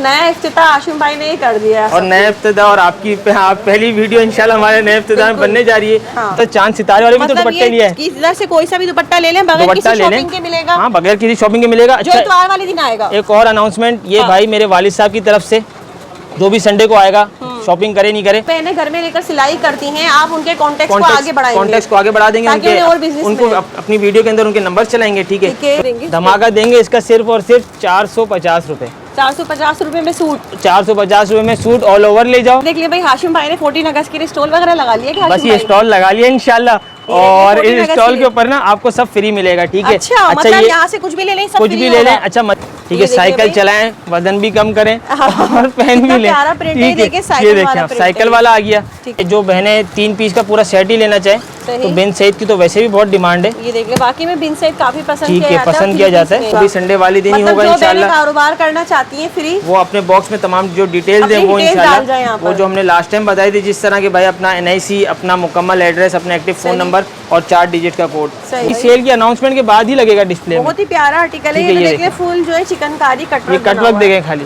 नया इफ्तिताह हाशिम भाई ने ही कर दिया और नया इफ्तिताह, और आपकी पहली वीडियो इंशाल्लाह हमारे नए इफ्तिताह में बनने जा रही है। हाँ। तो चांद सितारे वाले भी तो दुपट्टे लिए हैं, इधर से कोई सा भी दुपट्टा ले लें, बगैर किसी शॉपिंग के मिलेगा। हाँ, बगैर किसी शॉपिंग के मिलेगा। जो इतवार वाले दिन आएगा। एक और अनाउंसमेंट, ये भाई मेरे वालिद साहब की तरफ से जो भी संडे को आएगा, शॉपिंग करे नहीं करे, पहले घर में लेकर सिलाई करती हैं, आप उनके कॉन्टेक्ट को आगे बढ़ाएंगे, कॉन्टेक्ट को आगे बढ़ा देंगे, ताकि और बिजनेस उनको अपनी वीडियो के अंदर उनके नंबर चलाएंगे। ठीक है, धमाका देंगे इसका सिर्फ और सिर्फ 450 रुपए। 450 रुपए में सूट, 450 रुपए में सूट ऑल ओवर ले जाओ। देख लिया भाई, हाशिम भाई ने 14 अगस्त के लिए स्टॉल वगैरह लगा लिया। बस ये स्टॉल लगा लिया इंशाल्लाह, और इस स्टॉल के ऊपर ना आपको सब फ्री मिलेगा। ठीक है, अच्छा मतलब यहाँ से कुछ भी ले लें, सब कुछ भी ले लें। अच्छा ठीक है, साइकिल चलाएं, वजन भी कम करें और पहन भी लें। ठीक है, ये देखिए साइकिल वाला आ गया। जो बहनें 3 पीस का पूरा सेट ही लेना चाहे तो बिन सईद की तो वैसे भी बहुत डिमांड है। ये देख ले, बाकी में बिन सईद काफी पसंद किया जाता है। अभी संडे वाले दिन ही होगा इंशाल्लाह। कारोबार करना चाहती है फ्री, वो अपने बॉक्स में तमाम जो डिटेल्स हैं वो इंशाल्लाह, वो जो हमने लास्ट टाइम बताई थी, जिस तरह के भाई अपना NIC, अपना मुकम्मल एड्रेस, अपना एक्टिव फोन नंबर और 4 डिजिट का कोड। इस सेल की अनाउंसमेंट के बाद ही लगेगा डिस्प्ले। बहुत ही प्यारा आर्टिकल है। ये देखिए फुल जो है चिकनकारी कटवर्क देखें खाली।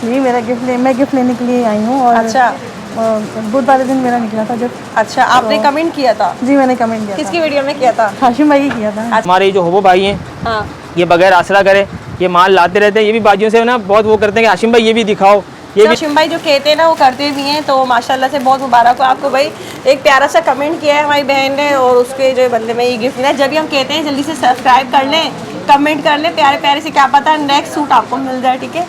जी मेरा मैं गिफ्ट लेने के लिए आई हूँ। और अच्छा, बुध वाले दिन मेरा निकला था गिफ्ट। अच्छा, आपने कमेंट किया था? जी मैंने कमेंट किया। किसकी वीडियो में किया था? हाशिम भाई किया था। हमारे जो होबो भाई हैं, हाँ, ये बगैर आसरा करे ये माल लाते रहते हैं। ये भी बाजियों से ना बहुत वो करते हैं कि हाशिम भाई ये भी दिखाओ, ये भी। हाशिम भाई जो कहते हैं ना वो करते भी हैं, तो माशाल्लाह से बहुत मुबारक हो आपको भाई। एक प्यारा सा कमेंट किया है हमारी बहन ने, और उसके जो बंदे में ये गिफ्ट मिला। जब भी हम कहते हैं जल्दी से सब्सक्राइब कर लें, कमेंट कर लें प्यारे प्यारे से, क्या पता नेक्स्ट सूट आपको मिल जाए। ठीक है,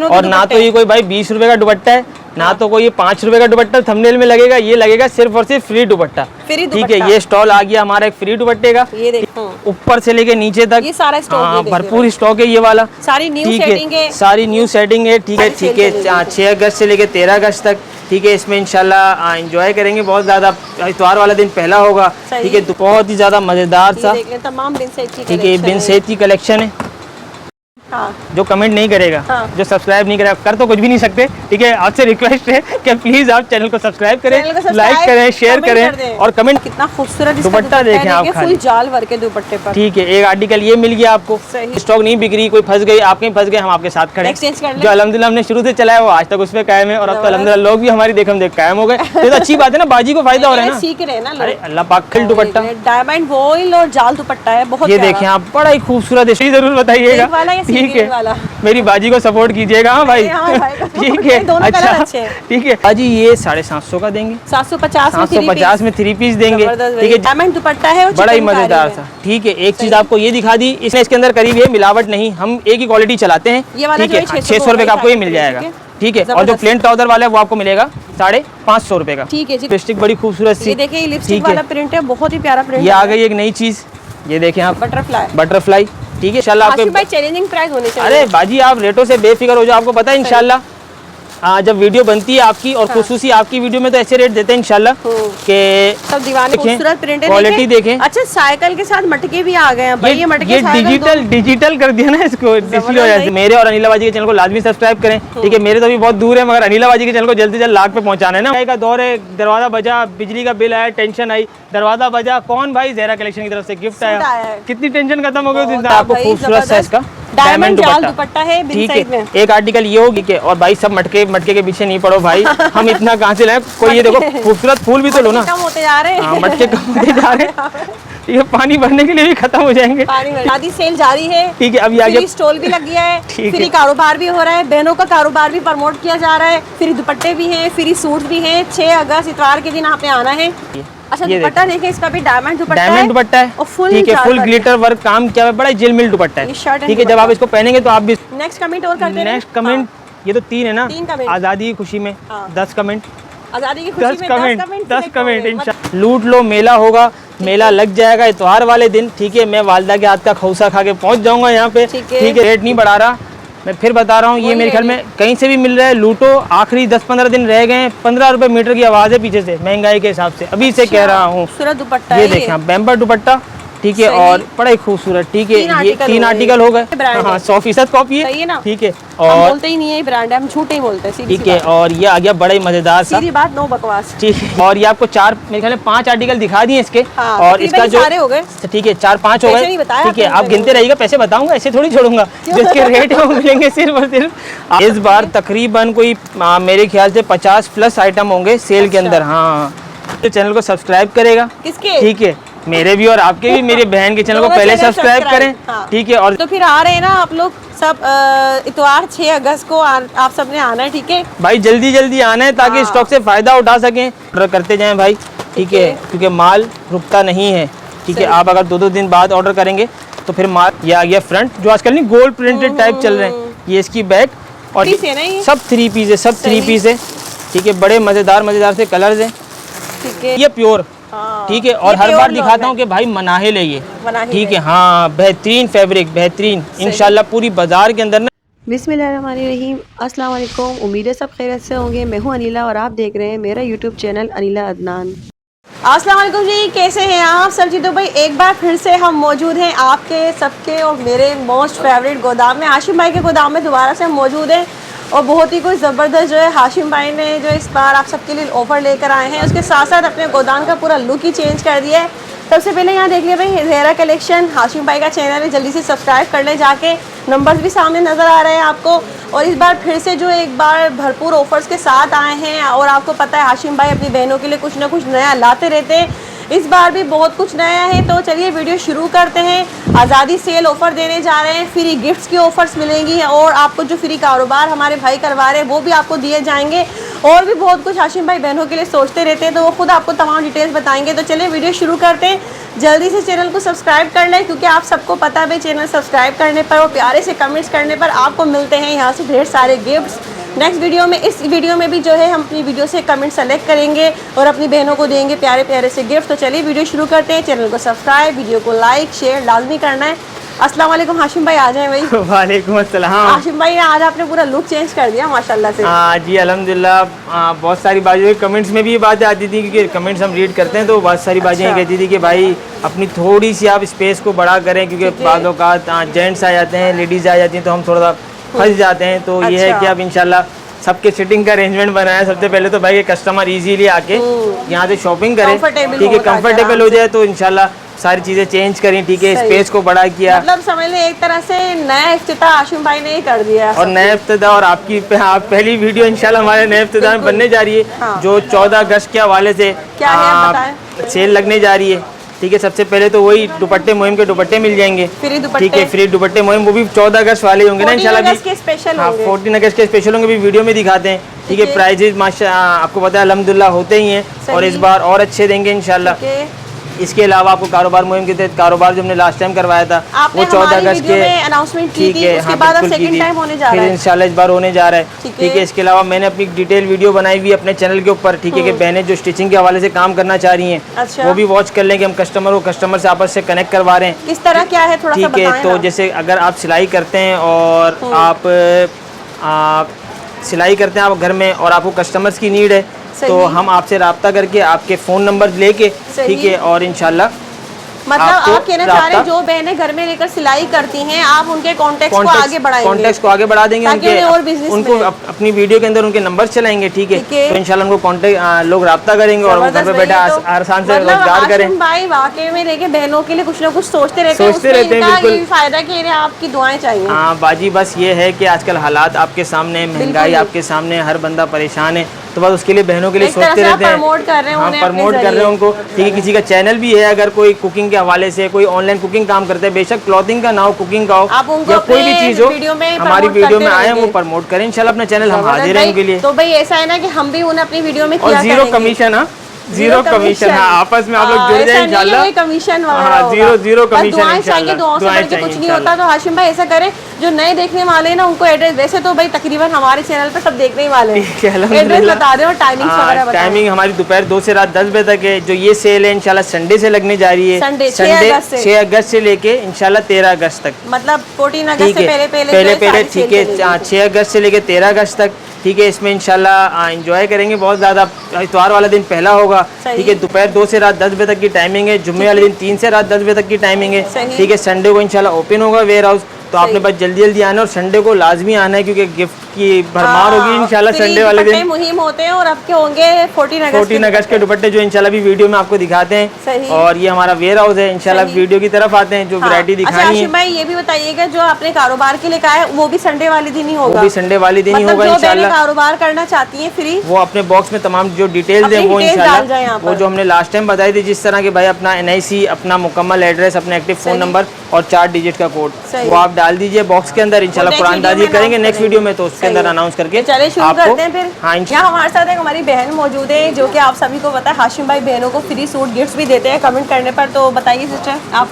और ना तो ये कोई भाई 20 रुपए का दुपट्टा है, ना तो कोई ये 5 रुपए का दुपट्टा थंबनेल में लगेगा। ये लगेगा सिर्फ और सिर्फ फ्री दुपट्टा। ठीक है, ये स्टॉल आ गया हमारा एक फ्री दुपट्टे का। ये देखो ऊपर से लेके नीचे तक ये सारा स्टॉक, भरपूर स्टॉक है ये वाला। सारी न्यू सेटिंग है, सारी न्यू सेटिंग है। ठीक है, 6 अगस्त से लेके 13 अगस्त तक। ठीक है, इसमें इंशाल्लाह एंजॉय करेंगे बहुत ज़्यादा। इतवार वाला दिन पहला होगा। ठीक है, तो बहुत ही ज़्यादा मज़ेदार सा। तमाम बिन सईद की, ठीक है, बिन सईद की कलेक्शन है। हाँ। जो कमेंट नहीं करेगा, जो सब्सक्राइब नहीं करेगा, कर तो कुछ भी नहीं सकते। ठीक है, आपसे रिक्वेस्ट है कि प्लीज आप चैनल को सब्सक्राइब करें, लाइक करें, शेयर करें और कमेंट। कितना खूबसूरत दुपट्टा देखें आप, फुल जाल वर्क के दुपट्टे पर। ठीक है, एक आर्टिकल ये मिल गया आपको, स्टॉक नहीं बिक रही, कोई फंस गई, आप कहीं फंस गए, हम आपके साथ खड़े। जो अल्हम्दुलिल्लाह हमने शुरू से चलाया वो आज तक उसमें कायम है, और अब तो अल्हम्दुलिल्लाह लोग भी हमारी देखम देख कायम हो गए। तो अच्छी बात है ना, बाजी को फायदा हो रहा है ना, सीख रहे हैं ना। अरे अल्लाह पाक, खिल दुपट्टा, डायमंड वॉइल और जाल दुपट्टा है, बहुत ये देखें आप, बड़ा ही खूबसूरत है। जरूर बताइएगा। ठीक है, मेरी बाजी को सपोर्ट कीजिएगा। हाँ भाई, ठीक है, अच्छा ठीक है बाजी। ये 750 का देंगे, 750 में 3 पीस देंगे। ठीक है, डायमंड दुपट्टा है, बड़ा ही मजेदार सा। ठीक है, एक चीज आपको ये दिखा दी, इसके अंदर करीब ये मिलावट नहीं, हम एक ही क्वालिटी चलाते हैं। ठीक है, 600 रुपए का आपको ये मिल जाएगा। ठीक है, और जो प्लेन ट्राउजर वाला है वो आपको मिलेगा 550 रुपए का। ठीक है, लिपस्टिक बड़ी खूबसूरत सी, देखिए लिपस्टिक वाला प्रिंट है, बहुत ही प्यारा प्रिंट। ये आ गई एक नई चीज, ये देखें आप, बटरफ्लाई। ठीक है, इंशाल्लाह आपके चैलेंजिंग प्राइस होने चाहिए। अरे बाजी आप रेटों से बेफिक्र हो जाओ, आपको पता है इंशाल्लाह जब वीडियो बनती है आपकी और खुसूसी आपकी वीडियो में तो ऐसे रेट देते हैं इंशाल्लाह के सब दीवाने खूबसूरत प्रिंट है, क्वालिटी देखें। अच्छा, साइकिल के साथ मटके भी आ गए हैं भाई। ये मटके डिजिटल कर दिया ना इसको, इसलिए वजह से। मेरे और अनिला बाजी के चैनल को लाजमी सब्सक्राइब करें। ठीक है, मेरे तो अभी बहुत दूर है, मगर अनिला बाजी के चैनल को जल्द से जल्द लाख पे पहुंचाना है ना। का दौर है, दरवाजा बजा, बिजली का बिल आया, टेंशन आई, दरवाजा बजा, कौन भाई ज़हरा कलेक्शन की तरफ से गिफ्ट आया, कितनी टेंशन खत्म हो गई। आपको खूबसूरत सा इसका डायमंड दुपट्टा है। ठीक है, एक आर्टिकल ये होगी कि, और भाई सब मटके के पीछे नहीं पड़ो भाई, हम इतना कहाँ से लाए। कोई ये देखो खूबसूरत फूल भी तो लो ना, कम होते जा रहे हैं, मटके कम होते जा रहे हैं। ये पानी भरने के लिए भी खत्म हो जाएंगे। शादी सेल जारी है। ठीक है, अभी आगे स्टॉल भी लग गया है, फ्री कारोबार भी हो रहा है, बहनों का कारोबार भी प्रमोट किया जा रहा है, फ्री दुपट्टे भी हैं, फ्री सूट भी हैं। 6 अगस्त इतवार के दिन आपने आना है। अच्छा, दुपट्टा देखें, इसका भी डायमंड दुपट्टा है और ठीक है, फुल ग्लिटर वर्क काम किया है, बड़ा जिल मिल दुपट्टा है। ठीक है, जब आप इसको पहनेंगे तो आप भी। नेक्स्ट कमेंट और करते हैं। नेक्स्ट कमेंट, ये तो 3 है ना, आजादी की खुशी में 10 कमेंट, आजादी की खुशी में 10 कमेंट इंशाल्लाह। लूट लो, मेला होगा, मेला लग जाएगा इतवार वाले दिन। ठीक है, मैं वालदा के हाथ का खौसा खा के पहुंच जाऊंगा यहाँ पे। ठीक है, रेट नहीं बढ़ा रहा, मैं फिर बता रहा हूँ, ये मेरे ख्याल में कहीं से भी मिल रहा है। लूटो, आखिरी 10-15 दिन रह गए, 15 रुपए मीटर की आवाज़ है पीछे से, महंगाई के हिसाब से अभी से कह रहा हूँ। दुपट्टा ये देखें, बैम्बर दुपट्टा, ठीक है। सही। और बड़ा ही खूबसूरत, ठीक है, ये 3 आर्टिकल हो गए। ब्रांड हाँ, है। 100% कॉपी सही है ना? ठीक है। हम और बोलते ही नहीं है ब्रांड है, हम झूठे ही बोलते हैं, सीधी ठीक सी है, बात। और ये आ गया बड़ा ही मजेदार सा, सीधी बात, नो बकवास। ठीक है। और ये आपको 4, मेरे ख्याल में 5 आर्टिकल दिखा दिए इसके। हाँ, और तकरीबन इसका जो सारे हो गए। ठीक है 4-5 हो पैसे गए, नहीं बताया ठीक है। आपने आप मुझे। गिनते रहिएगा, पैसे बताऊंगा, ऐसे थोड़ी छोड़ूंगा। जो इसके रेट है वो मिलेंगे सिर्फ और सिर्फ। इस बार तकरीबन कोई मेरे ख्याल से 50+ आइटम होंगे सेल के अच्छा। अंदर। हाँ, तो चैनल को सब्सक्राइब करेगा, किसके? ठीक है, मेरे भी और आपके भी, मेरी बहन के चैनल को दोनों पहले चैनल सब्सक्राइब करें, हाँ। ठीक है। और तो फिर आ रहे हैं ना आप लोग सब, इतवार 6 अगस्त को आप सबने आना है, ठीक है। भाई जल्दी जल्दी आना है ताकि हाँ। स्टॉक से फायदा उठा सकें, ऑर्डर करते जाएं भाई, ठीक है, क्योंकि माल रुकता नहीं है, ठीक है। सही। आप अगर 2-2 दिन बाद ऑर्डर करेंगे तो फिर माल, ये आ गया फ्रंट, जो आजकल नहीं गोल्ड प्रिंटेड टाइप चल रहे हैं, ये इसकी बैक, और Three piece है ना ये? सब 3 पीस है, सब 3 पीस है, ठीक है। बड़े मज़ेदार से कलर्स हैं, ठीक है। ये प्योर, हाँ। ठीक है। और ये हर pure बार लॉन दिखाता है। हूँ कि भाई मनाहिल है ये, मनाहिल ठीक है। है। हाँ, बेहतरीन फैब्रिक, बेहतरीन, इंशाल्लाह पूरी बाजार के अंदर ना। बिस्मिल्लाहिर्रहमानिर्रहीम, अस्सलाम वालेकुम। उम्मीद है सब खैरियत से होंगे। मैं हूं अनीला और आप देख रहे हैं मेरा यूट्यूब चैनल अनीला अदनान। अस्सलाम वालेकुम जी, कैसे हैं आप सब जी? तो भाई एक बार फिर से हम मौजूद हैं आपके सबके और मेरे मोस्ट फेवरेट गोदाम में, हाशिम भाई के गोदाम में दोबारा से हम मौजूद हैं। और बहुत ही कोई ज़बरदस्त जो है हाशिम भाई ने जो इस बार आप सबके लिए ऑफ़र लेकर आए हैं, उसके साथ साथ अपने गोदाम का पूरा लुक ही चेंज कर दिया है। सबसे पहले यहाँ देख लिया भाई ज़ेहरा कलेक्शन, हाशिम भाई का चैनल है, जल्दी से सब्सक्राइब कर ले जाके, नंबर्स भी सामने नज़र आ रहे हैं आपको। और इस बार फिर से जो एक बार भरपूर ऑफर्स के साथ आए हैं, और आपको पता है हाशिम भाई अपनी बहनों के लिए कुछ ना कुछ नया लाते रहते हैं, इस बार भी बहुत कुछ नया है। तो चलिए वीडियो शुरू करते हैं। आज़ादी सेल ऑफ़र देने जा रहे हैं, फ्री गिफ्ट्स की ऑफ़र्स मिलेंगी, और आपको जो फ्री कारोबार हमारे भाई करवा रहे हैं वो भी आपको दिए जाएंगे। और भी बहुत कुछ हाशिम भाई बहनों के लिए सोचते रहते हैं, तो वो खुद आपको तमाम डिटेल्स बताएंगे। तो चलिए वीडियो शुरू करते हैं। जल्दी से चैनल को सब्सक्राइब कर लें, क्योंकि आप सबको पता है भाई चैनल सब्सक्राइब करने पर और प्यारे से कमेंट्स करने पर आपको मिलते हैं यहाँ से ढेर सारे गिफ्ट्स। नेक्स्ट वीडियो में, इस वीडियो में भी जो है हम अपनी वीडियो से कमेंट सेलेक्ट करेंगे और अपनी बहनों को देंगे प्यारे प्यारे से गिफ्ट। तो चलिए वीडियो शुरू करते हैं। चैनल को सब्सक्राइब, वीडियो को लाइक शेयर लाजमी करना है। अस्सलाम वालेकुम हाशिम भाई, आ जाएं भाई। वालेकुम अस्सलाम। हाशिम भाई आज आपने पूरा लुक चेंज कर दिया माशाल्लाह से। हाँ जी, अल्हम्दुलिल्लाह। बहुत सारी बाजू कमेंट्स में भी ये बातें आती थी, क्योंकि कमेंट्स हम रीड करते हैं, तो बहुत सारी बातें ये कहती थी कि भाई अपनी थोड़ी सी आप स्पेस को बड़ा करें, क्योंकि बाद औक़ात जेंट्स आ जाते हैं, लेडीज़ आ जाती हैं, तो हम थोड़ा सा फंस जाते हैं। तो ये है कि अब इंशाल्लाह सबके सिटिंग का अरेंजमेंट बनाया। सबसे पहले तो भाई कस्टमर इजीली आके यहाँ से शॉपिंग करें, ठीक है, कंफर्टेबल हो जाए, तो इंशाल्लाह सारी चीज़ें चेंज करी, ठीक है, स्पेस को बड़ा किया, मतलब समझ लें एक तरह से नया इफ्तिताह हाशिम भाई ने ही कर दिया है। और नया इफ्तिदा। और आपकी आप पहली वीडियो इंशाल्लाह हमारे नए इफ्तिदा में बनने जा रही है, हाँ। जो 14 अगस्त के हवाले से क्या है आप बताएं? सेल लगने जा रही है, ठीक है। सबसे पहले तो वही दुपट्टे मुहिम के दुपट्टे मिल जाएंगे, फ्री दुपट्टे, ठीक है, फ्री दुपट्टे मुहिम, वो भी 14 अगस्त वाले होंगे ना इंशाल्लाह। 14 अगस्त के स्पेशल होंगे। 14 अगस्त के स्पेशल होंगे, भी वीडियो में दिखाते हैं, ठीक है। प्राइजेज माशा आपको पता है अल्हम्दुलिल्लाह होते ही हैं, और इस बार और अच्छे देंगे इंशाल्लाह। इसके अलावा आपको कारोबार मुहिम के तहत कारोबार जो हमने लास्ट टाइम करवाया था वो 14 अगस्त के अनाउंसमेंट की ठीक थी, है, उसके हाँ, बाद अब बिल्कुल सेकंड कीजिए। टाइम होने जा फिर रहा है इंशाल्लाह इस बार होने जा रहा है, ठीक है। इसके अलावा मैंने अपनी डिटेल वीडियो बनाई हुई है अपने चैनल के ऊपर, ठीक है, कि बहनें जो स्टिचिंग के हवाले से काम करना चाह रही हैं, अच्छा। वो भी वॉच कर लें कि हम कस्टमर से आपस से कनेक्ट करवा रहे हैं, किस तरह क्या है थोड़ा सा ठीक है। बताएं तो ना। जैसे अगर आप सिलाई करते हैं और आप सिलाई करते हैं आप घर में, और आपको कस्टमर्स की नीड है, तो हम आपसे रब्ता करके आपके फ़ोन नंबर लेके, ठीक है, और इंशाल्लाह मतलब आपको आप कहना चाह रहे हैं राब्ता- जो बहनें घर में लेकर सिलाई करती हैं, आप उनके कॉन्टेक्ट को आगे बढ़ाएंगे, कॉन्टेक्ट्स को आगे बढ़ा देंगे, ताकि उन्हें और business उनको मिले। अपनी वीडियो के अंदर उनके नंबर चलाएंगे, ठीक है। तो इंशाल्लाह उनको कॉन्टेक्ट लोग रब्ता करेंगे, और वो घर पे बैठे आसान से रोजगार करें। हाशिम भाई वाकई में देखिए बहनों के लिए कुछ ना कुछ सोचते रहते हैं, बिल्कुल। ये फायदा कि इन्हें आपकी दुआएं चाहिए। हाँ बाजी, बस ये है कि आजकल हालात आपके सामने, महंगाई आपके सामने, हर बंदा परेशान है, तो बस उसके लिए बहनों के लिए सोचते रहते हैं, प्रमोट कर रहे हैं, हाँ, प्रमोट कर रहे हैं उनको, ठीक है। किसी का चैनल भी है, अगर कोई कुकिंग के हवाले से कोई ऑनलाइन कुकिंग काम करते हैं, बेशक क्लॉथिंग का ना हो, कुकिंग का हो, या कोई भी चीज़ हो, हमारी वीडियो में आए वो प्रमोट करें इंशाल्लाह। अपना चैनल हम हाजिर हैं उनके लिए। तो भाई ऐसा है ना कि हम भी उन्हें अपनी वीडियो में और जीरो कमीशन, हाँ, जीरो कमीशन, हाँ, आपस में आप लोग जुड़ जाए इंशाल्लाह। कमीशन हाँ, जीरो कमीशन चाहिए, दुआओं से बढ़ के कुछ नहीं होता। तो हाशिम भाई ऐसा करें, जो नए देखने वाले हैं ना उनको एड्रेस, वैसे तो भाई तकरीबन हमारे चैनल पे सब देखने ही वाले हैं, एड्रेस बता दें और टाइमिंग वगैरह बता दें। टाइमिंग हमारी दोपहर 2 से रात 10 बजे तक है। जो ये सेल है इंशाल्लाह संडे से लगने जा रही है, संडे 6 अगस्त से लेके इंशाल्लाह 13 अगस्त तक, मतलब 14 अगस्त ठीक से है, पहले पहले ठीक है, 6 अगस्त से लेके 13 अगस्त तक, ठीक है। इसमें इंशाल्लाह एंजॉय करेंगे बहुत ज़्यादा। इतवार वाला दिन पहला होगा, ठीक है। दोपहर 2 से रात 10 बजे तक की टाइमिंग है। जुम्मे वाले दिन 3 से रात 10 बजे तक की टाइमिंग है, ठीक है। संडे को इंशाल्लाह ओपन होगा वेयर हाउस, तो आपने बस जल्दी जल्दी आना है और संडे को लाजमी आना है क्योंकि गिफ्ट की भरमार होगी इंशाल्लाह संडे वाले दिन। मुहिम होते हैं और अब के होंगे 14 अगस्त के दुपट्टे जो इंशाल्लाह भी वीडियो में आपको दिखाते हैं। और ये हमारा वेयर हाउस है, इंशाल्लाह वीडियो की तरफ आते हैं जो वैरायटी दिखानी है। आशिम भाई ये भी बताइएगा जो आपने कारोबार के लिए कहा है वो भी संडे वाले दिन ही होगा? वो भी संडे वाले दिन ही होगा इंशाल्लाह। कारोबार करना चाहती है फ्री, वो अपने बॉक्स में तमाम जो डिटेल्स है वो इंशाल्लाह वो जो हमने लास्ट टाइम बताई थी जिस तरह के भाई अपना NIC, अपना मुकम्मल एड्रेस, अपना एक्टिव फोन नंबर और 4 डिजिट का कोड वो आप डाल दीजिए बॉक्स के अंदर। इंशाल्लाह कुरानदाजी करेंगे नेक्स्ट वीडियो में, तो उसके अंदर अनाउंस करके चले शुरू करते हैं फिर। हाँ, यहाँ हमारे साथ एक हमारी बहन मौजूद है जो कि आप सभी को पता है हाशिम भाई बहनों को फ्री सूट गिफ्ट भी देते हैं कमेंट करने पर। तो बताइए सिस्टर आप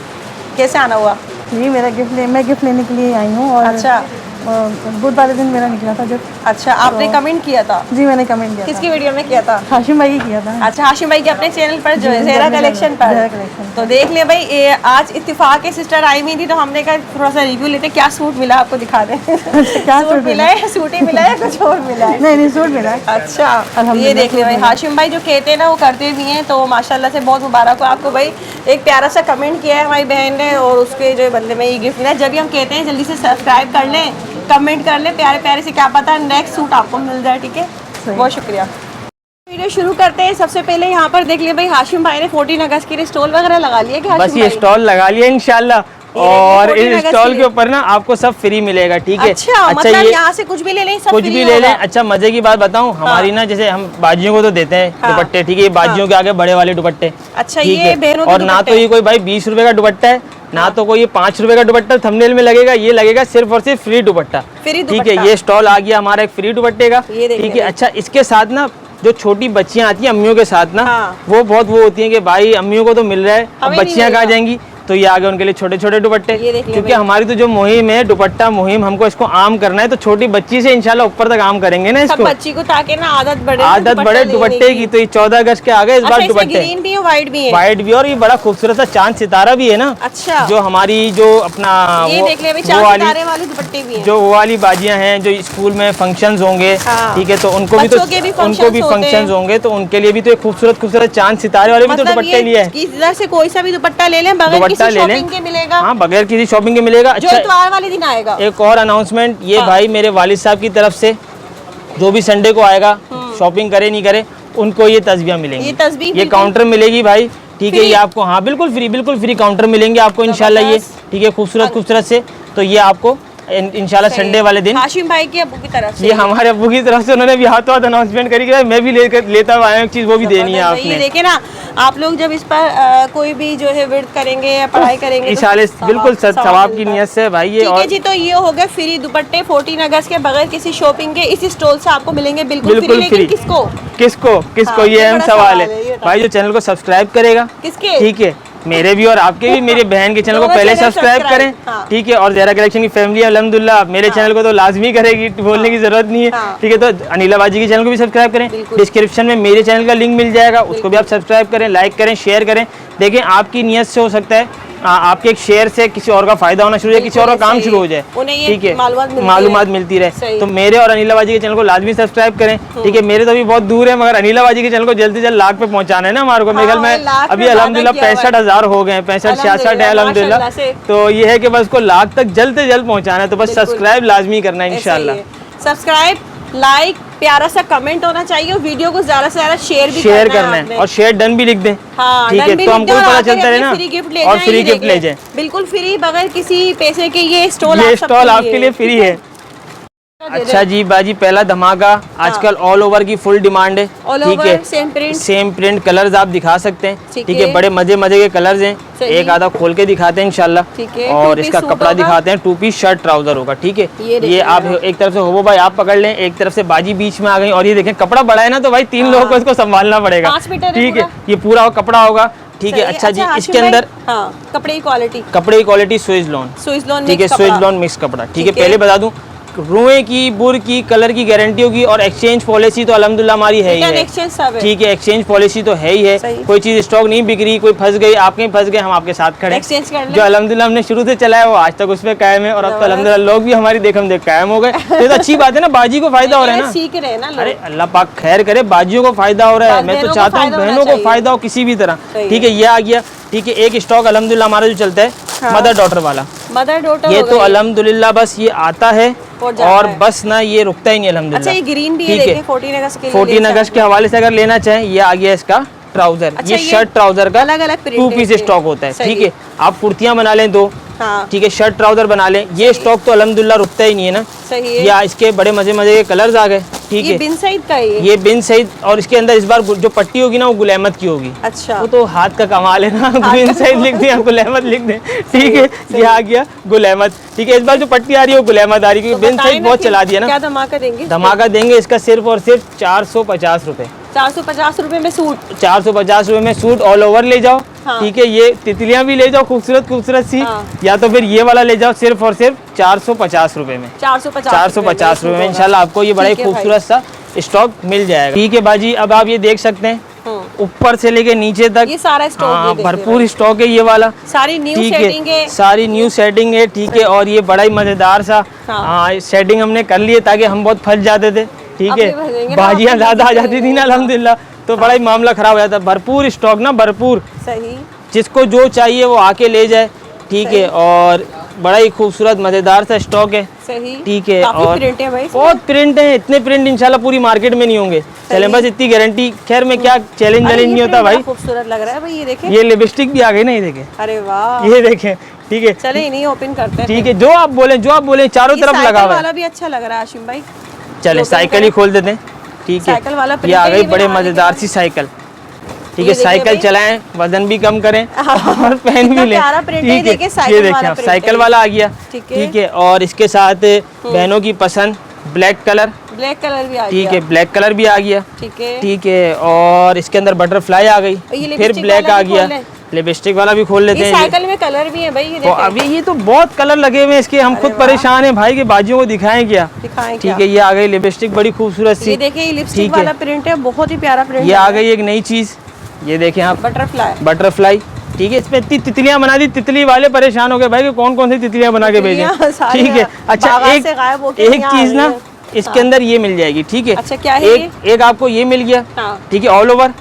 कैसे आना हुआ? जी मैं गिफ्ट लेने के लिए आई हूँ। और अच्छा, बुध वाले दिन मेरा निकला था जब। अच्छा आपने कमेंट किया था? जी मैंने कमेंट किया। किसकी वीडियो में किया था? हाशिम भाई की किया था। अच्छा हाशिम भाई के अपने चैनल पर जो है ज़ेहरा कलेक्शन पर। तो देख ले भाई आज इत्तेफाक के सिस्टर आई हुई थी तो हमने कहा थोड़ा सा रिव्यू लेते क्या सूट मिला आपको दिखा दें। क्या सूट मिला है? सूट ही मिला है कुछ और मिला है? नहीं सूट मिला है। अच्छा ये देख ले भाई हाशिम भाई जो कहते हैं ना वो करते भी हैं, तो माशाल्लाह से बहुत मुबारक हो आपको भाई। एक प्यारा सा कमेंट किया है हमारी बहन ने और उसके जो बंदे में ये गिफ्ट मिला है। जब भी हम कहते हैं जल्दी से सब्सक्राइब कर लें, कमेंट कर लें प्यारे प्यारे से, क्या पता नेक्स्ट सूट आपको मिल जाए, ठीक है। बहुत शुक्रिया। वीडियो शुरू करते हैं। सबसे पहले यहाँ पर देख लिया भाई हाशिम भाई ने 14 अगस्त के लिए स्टॉल वगैरह लगा लिया क्या? बस ये स्टॉल लगा लिया इंशाल्लाह, और इस स्टॉल के ऊपर ना आपको सब फ्री मिलेगा, ठीक है। अच्छा मतलब यहाँ से कुछ भी ले लें, सब कुछ भी ले लें। अच्छा मजे की बात बताऊं, हमारी ना जैसे हम बाजियों को तो देते हैं दुपट्टे, ठीक है। ये बाजियों के आगे बड़े वाले दुपट्टे, अच्छा ये बहनों के और ना तो ये कोई भाई 20 रुपए का दुपट्टा है, ना तो कोई ये 5 रुपए का दुपट्टा थंबनेल में लगेगा, ये लगेगा सिर्फ और सिर्फ फ्री दुपट्टा, ठीक है। ये स्टॉल आ गया हमारा एक फ्री दुपट्टे का, ठीक है। अच्छा इसके साथ ना जो छोटी बच्चियां आती हैं अम्मियों के साथ ना, वो बहुत वो होती हैं कि भाई अम्मियों को तो मिल रहा है, अब बच्चियां कहाँ जाएंगी, तो ये आगे उनके लिए छोटे छोटे दुपट्टे, क्योंकि हमारी तो जो मुहिम है दुपट्टा मुहिम, हमको इसको आम करना है, तो छोटी बच्ची से इंशाल्लाह ऊपर तक आम करेंगे ना इसको, बच्ची को, ताकि ना आदत बढ़े दुपट्टे की। तो ये 14 अगस्त के आगे इस बार दुपट्टे ग्रीन भी है, व्हाइट भी है, व्हाइट भी, और ये बड़ा खूबसूरत सा चांद सितारा भी है ना। अच्छा जो हमारी जो अपना ये देख ले चांद सितारे वाले दुपट्टे भी हैं, जो वो वाली बाजियां हैं जो स्कूल में फंक्शंस होंगे, ठीक है, तो उनको भी फंक्शंस होंगे, तो उनके लिए भी तो एक खूबसूरत चांद सितारे वाले भी तो दुपट्टे लिए हैं। इधर से कोई सा भी दुपट्टा ले लें बगैर किसी शॉपिंग के मिलेगा। हाँ बगैर किसी शॉपिंग के मिलेगा। जो इतवार वाले दिन आएगा। एक और अनाउंसमेंट, ये भाई मेरे वालिद साहब की तरफ से जो भी संडे को आएगा शॉपिंग करे नहीं करे उनको ये तस्बीह मिलेंगी, ये काउंटर मिलेगी भाई, ठीक है। ये आपको हाँ बिल्कुल फ्री काउंटर मिलेंगे आपको इंशाल्लाह, ये ठीक है, खूबसूरत से। तो ये आपको इंशाल्लाह संडे वाले दिन हाशिम भाई के अब्बू की तरफ से, ये हमारे अब्बू की तरफ से उन्होंने भी हाथों हाथ अनाउंसमेंट करी कि मैं भी लेता हुआ आया एक चीज वो भी देनी है आपने। देखिए ना आप लोग जब इस पर कोई भी जो है विर्द करेंगे या पढ़ाई करेंगे तो बिल्कुल सवाब की नियत से भाई ये। ठीक है जी, तो ये हो गए फ्री दुपट्टे 14 अगस्त के बगैर किसी शॉपिंग के इस स्टॉल से आपको मिलेंगे बिल्कुल फ्री। लेकिन किसको ये अहम सवाल है भाई। जो चैनल को सब्सक्राइब करेगा किसके, ठीक है, मेरे भी और आपके भी, मेरी बहन के चैनल को पहले सब्सक्राइब करें, ठीक है। और ज़ेहरा कलेक्शन की फैमिली अल्हम्दुलिल्लाह मेरे चैनल को तो लाजमी करेगी, बोलने की जरूरत नहीं है, ठीक है। तो अनिला बाजी के चैनल को भी सब्सक्राइब करें, डिस्क्रिप्शन में मेरे चैनल का लिंक मिल जाएगा, उसको भी आप सब्सक्राइब करें, लाइक करें, शेयर करें। देखें आपकी नीयत से हो सकता है आपके एक शेयर से किसी और का फायदा होना शुरू हो जाए, किसी और का काम शुरू हो जाए, ठीक है, मालूमात मिलती रहे। तो मेरे और अनिला बाजी के चैनल को लाजमी सब्सक्राइब करें, ठीक है। मेरे तो अभी बहुत दूर है, मगर अनिला बाजी के चैनल को जल्द से जल्द लाख पे पहुंचाना है ना हमारे को। मेरे ख्याल में अभी अल्हम्दुलिल्लाह 65,000 हो गए, 65-66 है अल्हम्दुलिल्लाह। तो ये है कि बस को लाख तक जल्द से जल्द पहुंचाना है, तो बस सब्सक्राइब लाजमी करना है इंशाल्लाह। सब्सक्राइब, लाइक, प्यारा सा कमेंट होना चाहिए, वीडियो को ज्यादा से ज्यादा शेयर करना है, और शेयर डन भी लिख दें, ठीक है, तो हमको पता चलता है ना, और फ्री गिफ्ट ले जाए, बिल्कुल फ्री बगैर किसी पैसे के। ये स्टॉल आपके लिए फ्री है। अच्छा जी बाजी, पहला धमाका, आजकल ऑल ओवर की फुल डिमांड है, ठीक है, सेम प्रिंट कलर्स आप दिखा सकते हैं, ठीक है, बड़े मजे के कलर्स हैं, एक आधा खोल के दिखाते हैं इंशाल्लाह, और इसका कपड़ा दिखाते हैं, 2 पीस शर्ट ट्राउजर होगा, ठीक है। ये आप एक तरफ से होबो भाई आप पकड़ लें, एक तरफ से बाजी बीच में आ गई, और ये देखें कपड़ा बड़ा है ना, तो भाई 3 लोगों को इसको संभालना पड़ेगा, ठीक है। ये पूरा कपड़ा होगा, ठीक है। अच्छा जी, इसके अंदर कपड़े की क्वालिटी स्विज लॉन, ठीक है, स्विज लॉन मिक्स कपड़ा, ठीक है। पहले बता दूं रुए की, बुर की, कलर की गारंटी होगी और एक्सचेंज पॉलिसी तो अल्हम्दुलिल्लाह हमारी है ही है। एक्सचेंज सब है। ठीक है, एक्सचेंज पॉलिसी तो है ही है। सही। कोई चीज़ स्टॉक नहीं बिक रही, कोई फंस गई, आप कहीं फंस गए, हम आपके साथ खड़े हैं। एक्सचेंज कर लें। जो अल्हम्दुलिल्लाह हमने शुरू से चलाया वो आज तक उस पर कायम है और अब तो अल्हम्दुलिल्लाह लोग भी हमारी देखम देख कायम हो गए। तो ये तो अच्छी बात है ना, बाजी को फायदा हो रहा है ना। सीख रहे हैं ना लोग। अरे अल्लाह पाक खैर करे, बाजियों को फायदा हो रहा है। मैं तो चाहता हूँ बहनों को फायदा हो किसी भी तरह। ठीक है, ये आ गया। ठीक है, एक स्टॉक अल्हम्दुलिल्लाह हमारा जो चलता है मदर डॉटर वाला, मदर डॉटर ये तो अल्हम्दुलिल्लाह बस ये आता है और है। बस ना ये रुकता ही नहीं अल्हम्दुलिल्लाह। अच्छा, ये ग्रीन भी है, ठीक है। देखिए 14 अगस्त के लिए 14 अगस्त के हवाले से अगर लेना चाहें, ये आ गया इसका ट्राउजर। अच्छा, ये शर्ट ट्राउजर का अलग-अलग प्रिंट 2 है पीस इसके। स्टॉक होता है। सही। ठीक है, आप कुर्तियां बना लें 2। हाँ। ठीक है, शर्ट ट्राउजर बना लें। ये स्टॉक तो अल्हम्दुलिल्लाह रुकता ही नहीं है ना। सही है। या इसके बड़े मजे मजे के कलर्स आ गए। ठीक ये है, बिन सईद का है ये बिन सईद और इसके अंदर इस बार जो पट्टी होगी ना वो गुल अहमद की होगी। अच्छा। वो तो हाथ का कमाल है ना, बिन सईद लिख दें, गुल अहमद लिख दें। ठीक है, ये आ गया गुल अहमद। ठीक है, इस बार जो पट्टी आ रही है वो गुल अहमद आ रही है क्योंकि बिन सईद बहुत चला दिया ना। क्या धमाका देंगे? धमाका देंगे इसका सिर्फ और सिर्फ 450 रुपए। 450 रुपए में सूट। 450 रुपए में सूट ऑल ओवर ले जाओ। हाँ। ठीक है, ये तितलियां भी ले जाओ खूबसूरत खूबसूरत सी। हाँ। या तो फिर ये वाला ले जाओ सिर्फ और सिर्फ 450 रुपए में। 450 रुपए में इंशाल्लाह आपको ये बड़ा ही खूबसूरत सा स्टॉक मिल जाएगा। ठीक है बाजी, अब आप ये देख सकते हैं ऊपर से लेके नीचे तक ये सारा स्टॉक। हाँ, भरपूर स्टॉक है ये वाला। सारी न्यू ठीक सेटिंग है। सारी न्यू सेटिंग है। ठीक है, और ये बड़ा ही मजेदार सा हाँ सेटिंग हमने कर ली है ताकि हम बहुत फंस जाते थे। ठीक है, बाजियां ज्यादा आ जाती थी ना अल्हम्दुलिल्लाह, तो बड़ा ही मामला खराब हो जाता। भरपूर स्टॉक ना, भरपूर। सही। जिसको जो चाहिए वो आके ले जाए। ठीक है, और बड़ा ही खूबसूरत मजेदार सा स्टॉक है। सही। ठीक है, काफी और प्रिंट है भाई, बहुत प्रिंट है। इतने प्रिंट इंशाल्लाह पूरी मार्केट में नहीं होंगे। चले बस इतनी गारंटी। खैर में क्या चैलेंज नहीं होता भाई। खूबसूरत लग रहा है भाई, ये देखें। ये लिपस्टिक भी आ गई ना, ये देखें। अरे वाह, ये देखें। ठीक है, चले इन्हीं ओपन करते हैं। ठीक है, जो आप बोले चारों तरफ लगा हुआ है। वाला भी अच्छा लग रहा है आशिम भाई। चले साइकिल ही खोल देते हैं। ठीक है, साइकिल वाला ये आ गई प्रिंट बड़े है, मजेदार सी साइकिल। ठीक है, देखिए साइकिल भाई। चलाएं, वजन भी कम करें और पहन भी कितना लें। प्यारा प्रिंट है, ठीक देखिए है, साइकिल ये वाला देखें प्रिंट साइकिल है। वाला आ गया। ठीक है। ठीक है, और इसके साथ बहनों की पसंद ब्लैक कलर। ब्लैक कलर भी आ गया। ठीक है, ब्लैक कलर भी आ गया। ठीक है। ठीक है, और इसके अंदर बटरफ्लाई आ गई, ये फिर लिपस्टिक ब्लैक वाला आ भी गया। खोल लें? लिपस्टिक वाला भी खोल लेते ये हैं। साइकिल में कलर भी है भाई, ये तो देखें। अभी ये तो बहुत कलर लगे हुए हैं इसके, हम खुद परेशान हैं भाई कि बाजियों को दिखाएं क्या। दिखाएं क्या? ठीक है, ये आ गई लिपस्टिक बड़ी खूबसूरत सी। ये देखिए, ये लिपस्टिक ठीक है। वाला प्रिंट है, बहुत ही प्यारा प्रिंट। ये आ गई एक नई चीज, ये देखें आप, बटरफ्लाई। बटरफ्लाई। ठीक है, इसमें इतनी तितलियां बना दी, तितली वाले परेशान हो गए भाई कि कौन कौन सी तितलियां बना के भेजें। तितलियां सारी ठीक है, अच्छा बागात से गायब होके एक यहाँ चीज आ ना रही है। इसके अंदर ये मिल जाएगी। ठीक है, अच्छा, क्या है एक आपको ये मिल गया। हाँ। ठीक है, ऑल ओवर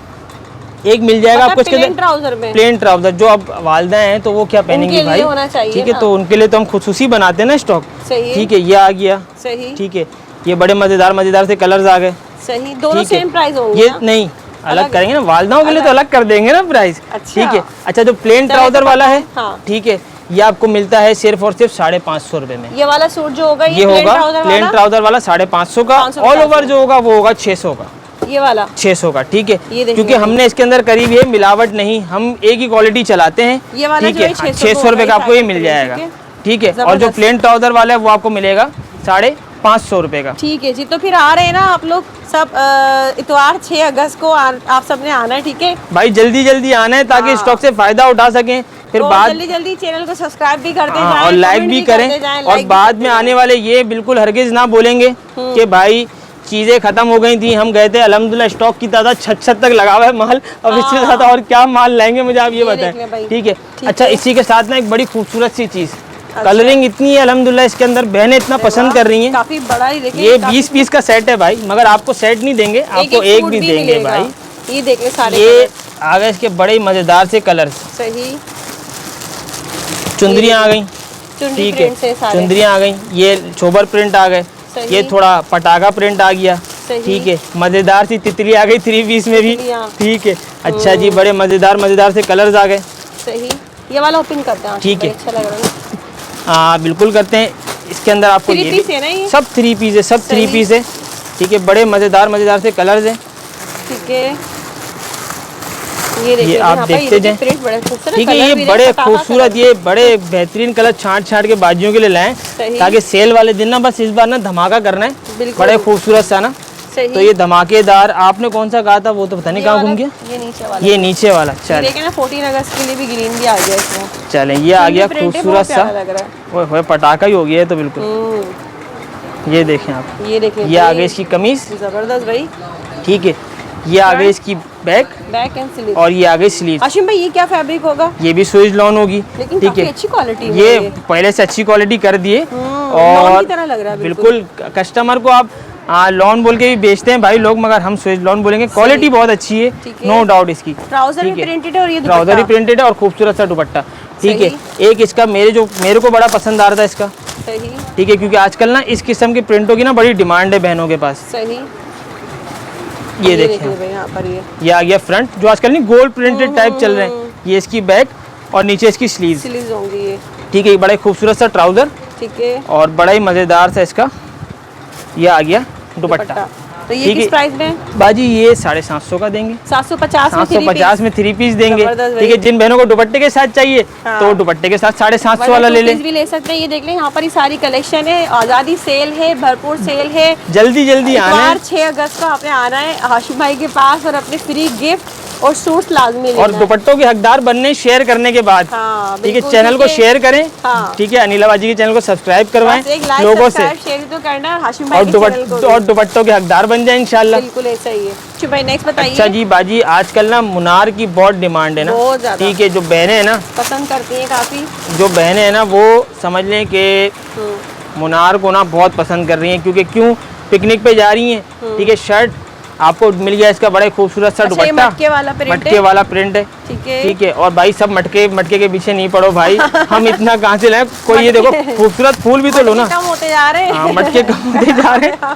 एक मिल जाएगा आपको इसके प्लेन ट्राउजर में। Plane trouser. जो अब वालदा हैं तो वो क्या पहनेंगी उनके लिए भाई। होना चाहिए ठीक है, ना। तो उनके लिए तो हम खुसूसी बनाते हैं ना स्टॉक। सही है। ठीक है, ये आ गया। सही। ठीक है, ये बड़े मजेदार से कलर्स आ गए। सही, दोनों ठीक है। सेम प्राइस होंगे ये ना? नहीं अलग करेंगे ना, वालदाओं के लिए तो अलग कर देंगे ना प्राइस। अच्छा। ठीक है, अच्छा जो प्लेन चले ट्राउजर तो वाला पता है, है, हाँ। ठीक है, ये आपको मिलता है सिर्फ और सिर्फ 550 रुपए में। ये वाला सूट जो होगा ये होगा प्लेन ट्राउजर वाला 550 का। 550 ऑल ओवर जो होगा वो होगा 600 का। ये वाला 600 का। ठीक है, ये देखिए क्योंकि हमने इसके अंदर करीब ये मिलावट नहीं, हम एक ही क्वालिटी चलाते हैं। ये वाला ठीक जो है है, 600 रुपए का आपको ये साइकिल मिल प्रिंट, जाएगा। ठीक है। ठीक है, और जो जबरदस्त। प्लेन ट्राउजर वाला है वो आपको मिलेगा 550 रुपए का। ठीक है जी, तो फिर आ रहे हैं ना आप लोग सब इतवार 6 अगस्त को आप सबने आना है। ठीक है भाई, जल्दी आना है ताकि हाँ। स्टॉक से फायदा उठा सकें। फिर तो बाद जल्दी चैनल को सब्सक्राइब भी करते हाँ, जाएं और लाइक कमेंट भी करते करें। जाएं, और लाइक भी बाद करते में जाएं। आने वाले ये बिल्कुल हरगिज ना बोलेंगे कि भाई चीजें खत्म हो गई थी, हम गए थे अल्हम्दुलिल्लाह स्टॉक की तादाद 6 तक लगा हुआ है माल, अब इससे ज्यादा और क्या माल लाएंगे मुझे आप ये देख लें बताएं। भाई। ठीक है, ठीक अच्छा है। इसी के साथ ना एक बड़ी खूबसूरत सी चीज, कलरिंग इतनी है अल्हम्दुलिल्लाह इसके अंदर, बहनें इतना पसंद कर रही हैं। काफी बड़ा ही देखिए, ये काफी- 20 पीस का सेट है भाई, मगर आपको सेट नहीं देंगे, आपको एक सूट भी देंगे मिलेगा। भाई। ये देख ले सारे ये कलर। आ गए इसके बड़े मजेदार से कलर्स। सही। चुंदरियां आ गई। चुनरी ठीक प्रिंट से है, सारे। चुंदरियां आ गई, ये छोबर प्रिंट आ गए, सही। ये थोड़ा पटाखा प्रिंट आ गया। सही। ठीक है, मजेदार सी तितली आ गई 3 पीस में भी। तितलियां। ठीक है, अच्छा जी, बड़े मजेदार से कलर्स आ गए। सही, ये वाला ओपन करते हैं। ठीक है। अच्छा लग रहा है। हाँ बिल्कुल करते हैं। इसके अंदर आपको 3 ये पीस भी- है ना ये? सब 3 पीस है, सब 3 सही। पीस है। ठीक है, बड़े मजेदार से कलर्स हैं। ठीक है, ये देखिए आप यहाँ पर देखते ये जाएं। प्रिंट बड़े खूबसूरत। ठीक है, कलर ये भी बड़े पटाखा खूबसूरत, कलर। ये बड़े बेहतरीन कलर छांट के बाजियों के लिए लाएं, सही। ताकि सेल वाले दिन ना बस इस बार ना धमाका करना है। बिल्कुल। बड़े खूबसूरत सा ना, सही। तो ये धमाकेदार। आपने कौन सा कहा था वो तो पता नहीं ये कहाँ वाला- घूम गया। ये नीचे वाला। ये नीचे वाला, ये चल देखिए ना, 14 अगस्त के लिए भी ग्रीन भी आ गया इसमें। चलें, ये आ गया प्रिंट है, खूबसूरत बहुत सा। प्यारा लग रहा है। ओए होए, पटाखा ही हो गया है तो बिल्कुल। ये देखें आप, ये देखें ये आगे इसकी कमीज, जबरदस्त भाई। ठीक है, ये आगे इसकी बैक बैक एंड स्लीव, और ये आगे स्लीव। हाशिम भाई ये क्या फैब्रिक होगा? ये भी स्विच लॉन होगी, लेकिन ठीक काफी है। अच्छी क्वालिटी में ये पहले से अच्छी क्वालिटी कर दिए लॉन और की तरह लग रहा है बिल्कुल कस्टमर को आप लॉन बोल के भी बेचते हैं भाई लोग, मगर हम स्विच लॉन बोलेंगे। क्वालिटी बहुत अच्छी है, ठीक है। नो डाउट इसकी। ट्राउजर भी ठीक है। प्रिंटेड है और ये ट्राउजर ही प्रिंटेड है और खूबसूरत सा दुपट्टा, ठीक है। एक इसका मेरे को बड़ा पसंद आ रहा था इसका, सही ठीक है, क्योंकि आजकल ना इस किस्म की प्रिंटों की ना बड़ी डिमांड है बहनों के पास। सही। ये देखिए भाई यहाँ पर ये आ गया फ्रंट, जो आजकल नहीं गोल्ड प्रिंटेड टाइप चल रहे हैं। ये इसकी बैक और नीचे इसकी स्लीव्स, स्लीव्स होंगी ये, ठीक है। बड़ा ही खूबसूरत सा ट्राउजर, ठीक है। और बड़ा ही मजेदार सा इसका ये आ गया दुपट्टा। तो ये ठीक किस है। प्राइस में? बाजी ये 750 का देंगे, 750 में 750 में 3 पीस देंगे, जबरदस्त ठीक है। भाई। जिन बहनों को दुपट्टे के साथ चाहिए हाँ। तो दुपट्टे के साथ 750 वाला ले लें। भी ले सकते हैं। ये देख लें यहाँ पर ही सारी कलेक्शन है, आज़ादी सेल है, भरपूर सेल है। जल्दी जल्दी आना है 6 अगस्त को आपने आना है हाशिम भाई के पास और अपने फ्री गिफ्ट और सूट लाजमी लेना और है। दुपट्टों के हकदार बनने शेयर करने के बाद, हाँ, ठीक है। बिल्कुल, चैनल को ठीक है। शेयर करें, हाँ। ठीक है। अनिला बाजी के चैनल को सब्सक्राइब करवाएं बस एक लाइक लोगों से, सब्सक्राइब शेयर तो करना है हाशिम भाई और के चैनल को भी। और दुपट्टों के हकदार बन जाए इंशाल्लाह। बिल्कुल ऐसा ही है। अच्छा भाई नेक्स्ट बताइए। अच्छा जी बाजी, आजकल ना मुनार की बहुत डिमांड है ना, बहुत ज्यादा। ठीक है। जो बहनें हैं ना, पसंद करती हैं काफी। जो बहनें हैं ना, वो समझ लें कि मुनार को ना बहुत पसंद कर रही हैं, क्योंकि क्यों पिकनिक पे जा रही हैं, ठीक है। शर्ट आपको मिल गया इसका बड़ा ही खूबसूरत सा अच्छा, ये दुपट्टा, मटके वाला प्रिंट है। मटके वाला प्रिंट है, ठीक है। ठीक है। और भाई सब मटके के पीछे नहीं पड़ो भाई, हम इतना कहाँ से लाए। कोई ये देखो खूबसूरत फूल भी तो लो ना। कम होते जा रहे हैं। हाँ, मटके कम होते जा रहे हैं,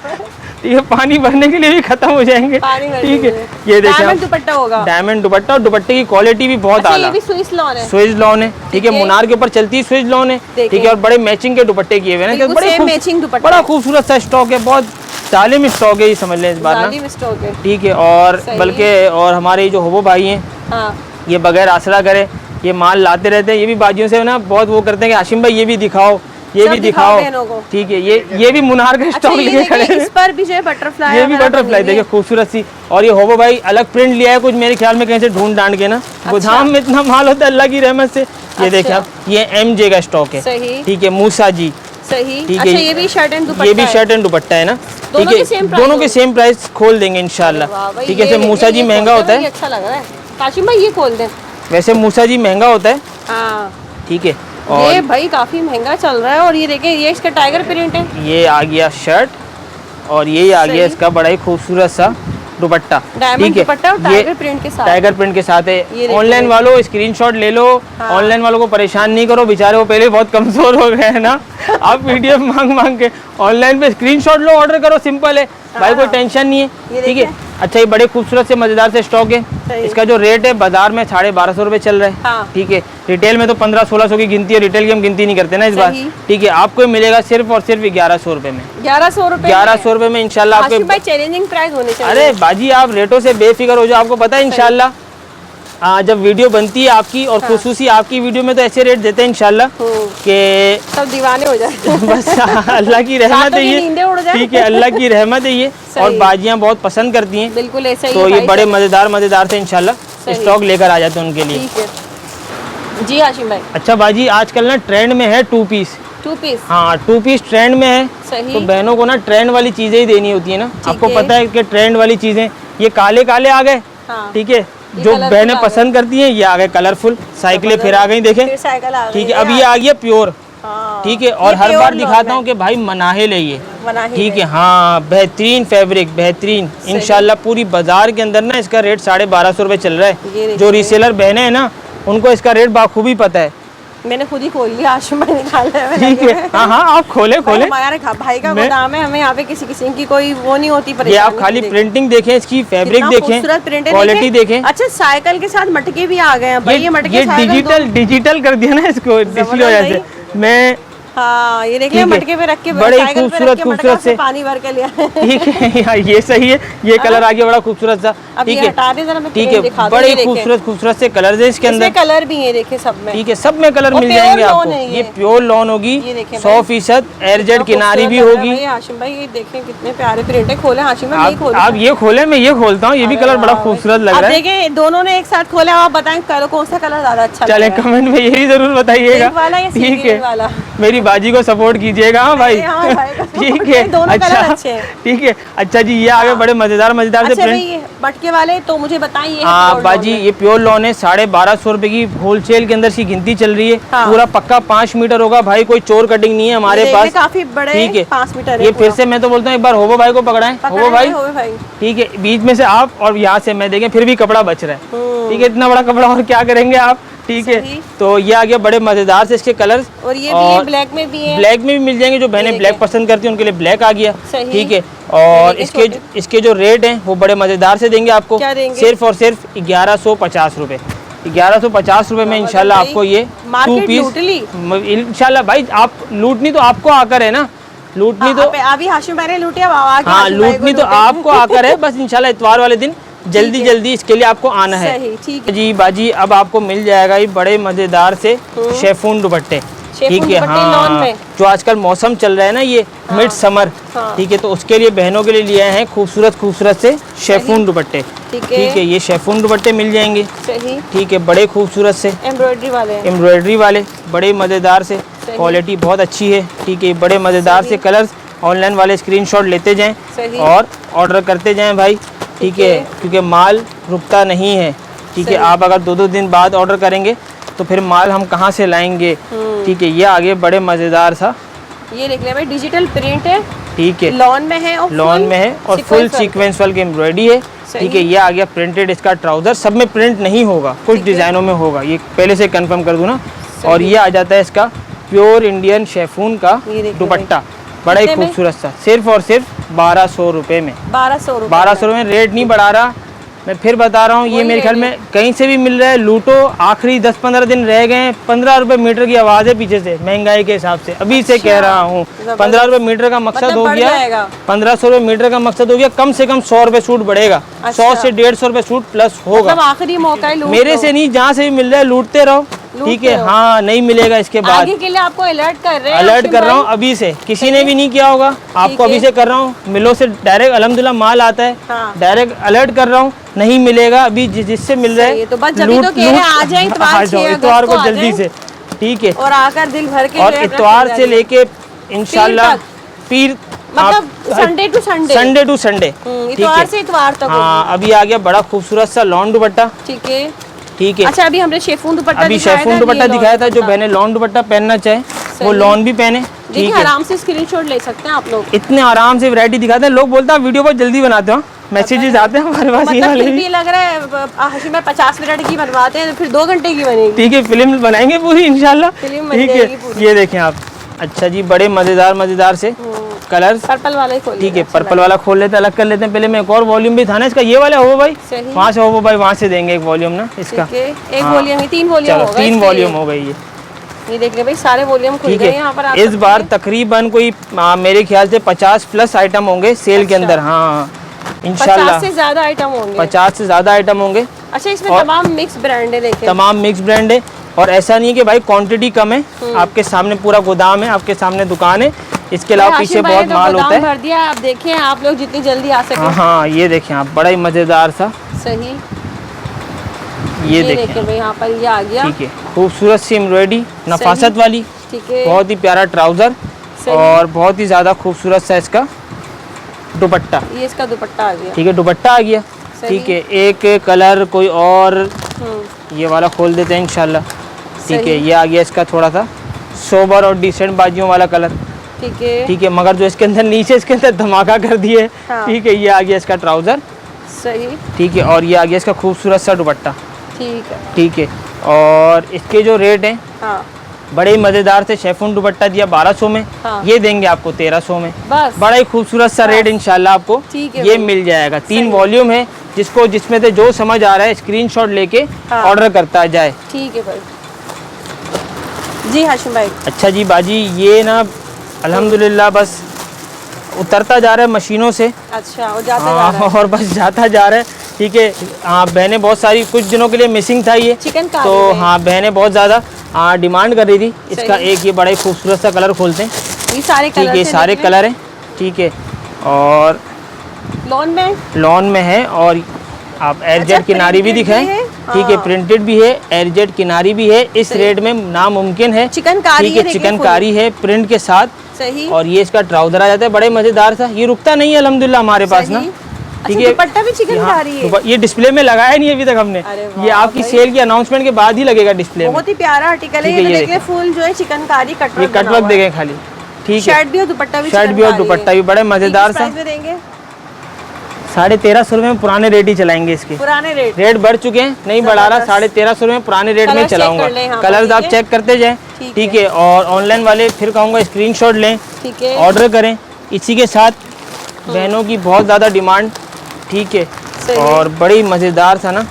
ठीक है। पानी भरने के लिए भी खत्म हो जाएंगे, पानी भरने ठीक के है। लिए। ये देखिए डायमंड दुपट्टा होगा, डायमंड दुपट्टा, और दुपट्टे की क्वालिटी भी बहुत अच्छा, ये आला, भी स्विस लॉन है। स्विच लॉन है, ठीक है। है। मुनार के ऊपर चलती है स्विच लॉन है, देखिए। ठीक है। और बड़े मैचिंग के दुपट्टे किए हुए हैं, बिल्कुल बड़े same matching दुपट्टा बड़ा है। खूबसूरत सा स्टॉक है, बहुत जालिम स्टॉक है ये, समझ लें इस बार ना, जालिम स्टॉक है। ठीक है। और सही। बल्कि और हमारे जो होबो भाई हैं, हाँ ये बगैर आसरा करे ये माल लाते रहते हैं। ये भी बाजियों से ना बहुत वो करते हैं कि हाशिम भाई ये भी दिखाओ, ये सब भी दिखाओ दिखाओ, बहनों को। ठीक है। ये भी मुनार का अच्छा स्टॉक ये लेके खड़े देखिए, हैं। इस पर भी जो है बटरफ्लाई ये भी वगैरह बटरफ्लाई बनी हुई देखिए खूबसूरत सी। और ये होबो भाई अलग प्रिंट लिया है कुछ, मेरे ख्याल में कहीं से ढूंढ डांड के ना, गोदाम में इतना माल होता है अल्लाह की रहमत से। ये देखिए आप, ये MJ का स्टॉक है, सही ठीक है। मूसा जी, सही। ठीक है। अच्छा ये भी शर्ट एंड दुपट्टा ये भी है। शर्ट एंड दुपट्टा है ना, दोनों ठीक के same है। price दोनों के होंगे। सेम प्राइस खोल देंगे वाह इंशाल्लाह, भाई, ठीक है। ये जैसे मूसा जी ये महंगा खोल होता दे, है, ये अच्छा लग रहा है हाशिम भाई, ये खोल दें। वैसे मूसा जी महंगा होता है, हाँ ठीक है। ये और भाई काफी महंगा चल रहा है। और ये देखिए ये इसका टाइगर प्रिंट है, ये आ गया शर्ट, और ये आ गया सही। इसका बड़ा ही खूबसूरत सा दुपट्टा, डायमंड ठीक है। दुपट्टा और ये टाइगर प्रिंट के साथ। टाइगर प्रिंट के साथ ये है। देखिए। ऑनलाइन वालों स्क्रीनशॉट ले लो, हाँ। ऑनलाइन वालों को परेशान नहीं करो, बेचारे वो पहले बहुत कमजोर हो गए हैं ना। आप PDF मांग के ऑनलाइन पे स्क्रीनशॉट लो, ऑर्डर करो, सिंपल है भाई, कोई टेंशन नहीं ये है, ठीक देखिए। है। अच्छा ये बड़े खूबसूरत से मजेदार से स्टॉक है। सही। इसका जो रेट है बाजार में 1250 रुपये चल रहा है, हाँ। ठीक है। रिटेल में तो 1500-1600 की गिनती है, रिटेल की हम गिनती नहीं करते ना इस बार, सही। ठीक है। आपको मिलेगा सिर्फ और सिर्फ 1100 रुपये में, 1100 रुपए 1100 रुपये में इंशाल्लाह हाशिम आपके। भाई चैलेंजिंग प्राइस होने चाहिए। अरे बाजी आप रेटों से बेफिक्र हो जाओ, आपको पता है इंशाल्लाह जब वीडियो बनती है आपकी और खुसूसी आपकी वीडियो में तो ऐसे रेट देते हैं इंशाल्लाह कि सब दीवाने हो जाए। बस अल्लाह की रहमत रातों है की नींदें उड़ ये, जाए। ठीक है। अल्लाह की रहमत है ये, सही। और बाजियाँ बहुत पसंद करती हैं, बिल्कुल ऐसा ही तो है ये भाई, बड़े सब मज़ेदार से इंशाल्लाह सही। स्टॉक लेकर आ जाते हैं उनके लिए। ठीक है जी हाशिम भाई। अच्छा बाजी आजकल ना ट्रेंड में है 2 पीस, 2 पीस हाँ 2 पीस ट्रेंड में है, सही। तो बहनों को ना ट्रेंड वाली चीज़ें ही देनी होती है ना। आपको है। पता है कि ट्रेंड वाली चीज़ें ये काले काले आ गए, हाँ। ठीक है। ये जो colourful बहनें आ गए। पसंद करती हैं ये आ गए कलरफुल, साइकिलें फिर आ गई देखें, फिर साइकिल आ गई ठीक है। अब ये आ गया प्योर, हाँ। ठीक है। और ये हर pure बार लॉन दिखाता है। हूँ कि भाई मनाहिल है ये, मनाहिल ठीक है। है। हाँ बेहतरीन फैब्रिक, बेहतरीन इंशाल्लाह। पूरी बाजार के अंदर ना इसका रेट 1250 रुपये चल रहा ये है। देखिए। जो रीसेलर बहनें हैं ना उनको इसका रेट बाखूबी पता है, मैंने खुद ही खोल लिया, हाशिम भाई निकाल रहे हैं। ठीक है। हाँ हाँ आप खोले खोले, हमारे भाई का गोदाम है, हमें यहाँ पे किसी किस्म की कोई वो नहीं होती ये परेशानी। आप खाली प्रिंटिंग देखें, इसकी फैब्रिक कितना देखें, खूबसूरत प्रिंट है, क्वालिटी देखें। अच्छा साइकिल के साथ मटके भी आ गए हैं भाई, ये मटके ये साइकिल डिजिटल कर दिया ना इसको, इसलिए वजह से मैं हाँ ये देख ठीक लिया है। मटके पे रख के बड़े साइकिल पे खूबसूरत- रख के मटका खूबसूरत उसमें से। पानी भर के लिया है। ठीक है यार, ये सही है। ये कलर आ गया बड़ा खूबसूरत सा, अब ठीक ये है, हटा दे जरा, मैं ठीक प्रिंट है। दिखा दूं, बड़े ये देखें। खूबसूरत से कलर है इसके अंदर, इसमें कलर भी है देखे सब में, ठीक है। सब में कलर और मिल pure जाएंगे लॉन आपको। है ये ये। प्योर लॉन होगी, ये देखें 100% एयरजेट किनारी भी खूबसूरत लग रहा है होगी। भाई हाशिम भाई, ये देखें कितने प्यारे प्रिंट है। खोले हाशिम भाई, नहीं खोले आप ये खोले, मैं ये खोलता हूँ। ये भी कलर बड़ा खूबसूरत लग रहा है। देखें दोनों ने एक साथ खोला, आप बताएं कौन सा कलर ज्यादा अच्छा चले लग रहा है? कमेंट में यही जरूर बताइएगा, पिंक वाला या सी ठीक ग्रीन है। वाला? मेरी बाजी को सपोर्ट कीजिएगा। हाँ भाई, हाँ भाई को ठीक support है। करें, दोनों कलर अच्छा अच्छे हैं। ठीक है। अच्छा जी, ये आगे बड़े मजेदार मजेदार से अच्छा भाई प्रिंट। ये मटके वाले तो मुझे बताइए। हाँ बाजी, ये प्योर लॉन है, 1250 रुपए की होलसेल के अंदर इसकी गिनती चल रही है। हाँ। पूरा पक्का 5 मीटर होगा भाई, कोई चोर कटिंग नहीं है हमारे पास। काफी बड़े, ठीक है, 5 मीटर है ये फिर से मैं तो बोलता हूँ एक बार होबो भाई को पकड़ाएं। होबो भाई, ठीक है, बीच में से आप और यहाँ से मैं देखें, फिर भी कपड़ा बच रहा है। ठीक है, इतना बड़ा कपड़ा और क्या करेंगे आप। ठीक है, तो ये आ गया बड़े मजेदार से इसके कलर्स। और ये भी है, ब्लैक में भी है। ब्लैक में भी मिल जाएंगे, जो बहनें ब्लैक पसंद करती हैं उनके लिए ब्लैक आ गया। सही। ठीक है, और इसके जो रेट हैं वो बड़े मजेदार से देंगे आपको। क्या देंगे? सिर्फ और सिर्फ 1150 रुपए। 1150 रुपए में इंशाल्लाह आपको ये 2 पीस। इंशाल्लाह भाई, आप लूटनी तो आपको आकर है ना, लूटनी तो अभी हाशिम भाई ने लूटी, अब आके हाँ, हाशिम भाई को लूटनी तो लूटें। आपको आकर है। बस इंशाल्लाह इतवार वाले दिन जल्दी इसके लिए आपको आना है। सही, ठीक है जी बाजी, अब आपको मिल जाएगा ये बड़े मजेदार से शेफून दुपट्टे। ठीक है, हाँ, जो आजकल मौसम चल रहा है ना, ये मिड समर। ठीक है, तो उसके लिए बहनों के लिए लिए हैं खूबसूरत से शेफून दुपट्टे। ठीक है, ये शेफून दुपट्टे मिल जाएंगे। ठीक है, बड़े खूबसूरत से एम्ब्रॉयडरी वाले बड़े मजेदार से, क्वालिटी बहुत अच्छी है। ठीक है, बड़े मजेदार से कलर्स। ऑनलाइन वाले स्क्रीनशॉट लेते जाएं और ऑर्डर करते जाएं भाई। ठीक है, क्योंकि माल रुकता नहीं है। ठीक है, आप अगर 2-2 दिन बाद ऑर्डर करेंगे तो फिर माल हम कहाँ से लाएंगे। ठीक है, ये आगे बड़े मजेदार सा, ये देख ले भाई, डिजिटल प्रिंट है। ठीक है, लॉन में है और फुल सीक्वेंस वाली एम्ब्रॉयडरी है। ठीक है, ये आ गया प्रिंटेड इसका ट्राउजर। सब में प्रिंट नहीं होगा, कुछ डिजाइनों में होगा, ये पहले से कंफर्म कर दूं ना। और ये आ जाता है इसका प्योर इंडियन शेफून का दुपट्टा, बड़ा ही खूबसूरत सा, सिर्फ और सिर्फ 1200 रुपए में। 1200 रुपए में, रेट नहीं बढ़ा रहा, मैं फिर बता रहा हूँ। ये मेरे ख्याल में कहीं से भी मिल रहा है, लूटो। आखिरी 10-15 दिन रह गए हैं। 15 रुपए मीटर की आवाज़ है पीछे से, महंगाई के हिसाब से अभी से कह रहा हूँ। 15 रुपए मीटर का मकसद हो गया, 1500 रुपए मीटर का मकसद हो गया। कम से कम 100 रुपए सूट बढ़ेगा। 100 से 150 रुपए सूट प्लस होगा। आखिरी मौका है, मेरे से नहीं, जहाँ से भी मिल रहा है लूटते रहो। ठीक है, हाँ, नहीं मिलेगा इसके बाद। आगे के लिए आपको अलर्ट कर रहे हैं, अलर्ट कर रहा हूँ अभी से, किसी ने भी नहीं किया होगा, आपको अभी से कर रहा हूँ। मिलों से डायरेक्ट अल्हम्दुलिल्लाह माल आता है, डायरेक्ट अलर्ट कर रहा हूँ। नहीं मिलेगा अभी, जिससे मिल रहा है, तो बस जल्दी तो कह रहे हैं, आ जाए इतवार को जल्दी से। ठीक है, और आकर दिल भर के, और इतवार से लेके इंशाल्लाह पीर, मतलब संडे टू संडे, इतवार से इतवार तक। हाँ, अभी आ गया बड़ा खूबसूरत सा लॉन दुपट्टा। ठीक है, ठीक है। अच्छा, अभी हमने शेफून दुपट्टा दिखाया था। जो बहने लॉन दुपट्टा पहनना चाहे वो लॉन भी पहने। ठीक है, आराम से स्क्रीनशॉट ले सकते हैं आप लोग। इतने आराम से वैरायटी दिखाते हैं। लोग बोलते हैं वीडियो बहुत जल्दी बनाते हो, मैसेजेस आते हैं हमारे पास। मतलब फिर भी लग रहा है हाशिम भाई 50 मिनट की बनवाते हैं तो फिर 2 घंटे की बनेगी। ठीक है, फिल्म बनाएंगे पूरी इंशाल्लाह। ठीक है, ये देखें आप। अच्छा जी, बड़े मजेदार से कलर्स। पर्पल वाला ही खोल, ठीक है, पर्पल वाला खोल लेते हैं, अलग कर लेते हैं। पहले में एक और वॉल्यूम भी था ना इसका, ये वाला हो भाई, वहाँ से हो भाई, वहाँ से देंगे एक वॉल्यूम ना इसका। एक वॉल्यूम, 3 वॉल्यूम होगा, 3 वॉल्यूम हो गई। ये देख ले भाई, सारे वॉल्यूम खुल गए यहाँ पर। इस बार तकरीबन कोई मेरे ख्याल से 50 प्लस आइटम होंगे सेल के अंदर। हाँ, इंशाल्लाह 50 से ज्यादा आइटम होंगे। 50 से ज्यादा आइटम होंगे। अच्छा, इसमें तमाम मिक्स ब्रांड है, देखें, तमाम मिक्स ब्रांड है। और ऐसा नहीं है कि भाई क्वांटिटी कम है, आपके सामने पूरा गोदाम है, आपके सामने दुकान है। इसके अलावा पीछे बहुत माल होता है। भर दिया, आप देखें, आप लोग जितनी जल्दी आ सके। हाँ, ये देखें आप, बड़ा ही मजेदार सा। सही, ये देखें भाई, यहाँ पर ये आ गया। ठीक है, खूबसूरत सी एम्ब्रॉयडरी नफासत वाली। ठीक है, बहुत ही प्यारा ट्राउजर और बहुत ही ज्यादा खूबसूरत सा इसका दुपट्टा। ये इसका दुपट्टा आ गया। ठीक है, दुपट्टा आ गया। ठीक है, एक कलर कोई और ये वाला खोल देते हैं इंशाल्लाह। ठीक है, ये आ गया इसका थोड़ा सा सोबर और डिसेंट बाजियों वाला कलर। ठीक है, ठीक है, मगर जो इसके अंदर नीचे इसके अंदर धमाका कर दिए। ठीक है, ये आ गया इसका ट्राउजर। सही, ठीक है, और ये आ गया इसका खूबसूरत सा दुपट्टा। ठीक है, ठीक है, और इसके जो रेट हैं, हाँ, बड़े ही मजेदार से शेफून दुपट्टा दिया 1200 में। ये देंगे आपको 1300 में। बस, बड़ा ही खूबसूरत सा रेट इंशाल्लाह आपको ये मिल जाएगा। 3 वॉल्यूम है, जिसमें से जो समझ आ रहा है स्क्रीनशॉट लेके ऑर्डर करता जाए। ठीक है भाई। जी हाशिम भाई। अच्छा जी बाजी, ये ना अल्हम्दुलिल्लाह बस उतरता जा रहा है मशीनों से। अच्छा, और जाता जा रहा है। और बस जाता जा रहा है। ठीक है, हाँ, बहनें बहुत सारी कुछ दिनों के लिए मिसिंग था ये, चिकनकारी तो हाँ, बहनें बहुत ज़्यादा डिमांड कर रही थी इसका। एक ये बड़ा ही खूबसूरत सा कलर खोलते हैं। ये सारे कलर, ठीक है, सारे कलर हैं। ठीक है, और लॉन में है। और आप एयरजेट किनारी भी दिखाएं। ठीक है, प्रिंटेड भी है, एरजेड किनारी भी है, इस रेट में नामुमकिन है। चिकनकारी ठीक है, चिकनकारी है प्रिंट के साथ। सही। और ये इसका ट्राउजर आ जाता है, बड़े मजेदार सा, ये रुकता नहीं है अल्हम्दुलिल्लाह हमारे पास ना। ठीक है, दुपट्टा भी चिकनकारी है। ये डिस्प्ले में लगाया नहीं अभी तक हमने, ये आपकी सेल की अनाउंसमेंट के बाद ही लगेगा डिस्प्ले में। बहुत ही प्यारा आर्टिकल है ये, देखिए फुल जो है चिकनकारी कटवर्क, ये कटवर्क देखें खाली। ठीक है, शर्ट भी और दुपट्टा भी, शर्ट भी और दुपट्टा भी बड़े मजेदार सा। देंगे 1350 रुपए में पुराने रेट ही चलाएंगे इसके। पुराने रेट बढ़ चुके हैं, नहीं बढ़ा रहा, 1350 रुपए में पुराने रेट में चलाऊंगा। कलर्स आप चेक करते जाएं, ठीक है। और ऑनलाइन वाले फिर कहूँगा स्क्रीनशॉट लें, ठीक है, ऑर्डर करें। इसी के साथ बहनों की बहुत ज़्यादा डिमांड, ठीक है, और बड़ी मज़ेदार सा ना,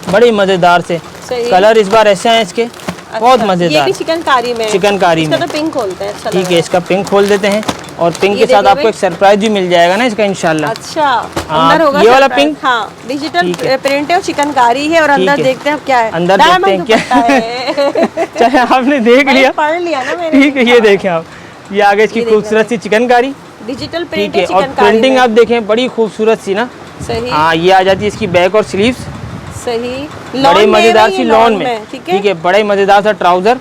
बड़ी मज़ेदार से कलर इस बार ऐसे हैं इसके, बहुत मज़ेदार। ये भी चिकनकारी में, चिकनकारी में, तो पिंक खोलते हैं, अच्छा ठीक है। इसका पिंक खोल देते हैं और पिंक के साथ आपको एक सरप्राइज भी मिल जाएगा ना इसका इंशाल्लाह। अच्छा, अंदर होगा ये वाला surprise। पिंक, हाँ, डिजिटल प्रिंट है और चिकनकारी है। और अंदर देखते हैं क्या है, अंदर देखते हैं क्या है। चाहे आपने देख लिया, पढ़ लिया ना मैंने। ठीक है, ये देखें आप, ये आगे इसकी खूबसूरत सी चिकनकारी, डिजिटल ठीक प्रिंट है। है, और चिकनकारी प्रिंटिंग में। आप देखें बड़ी खूबसूरत सी ना। सही। हाँ, ये आ जाती है इसकी बैक और स्लीव्स, सही, बड़े मजेदार सी लॉन में, ठीक है, बड़े मजेदार सा ट्राउजर।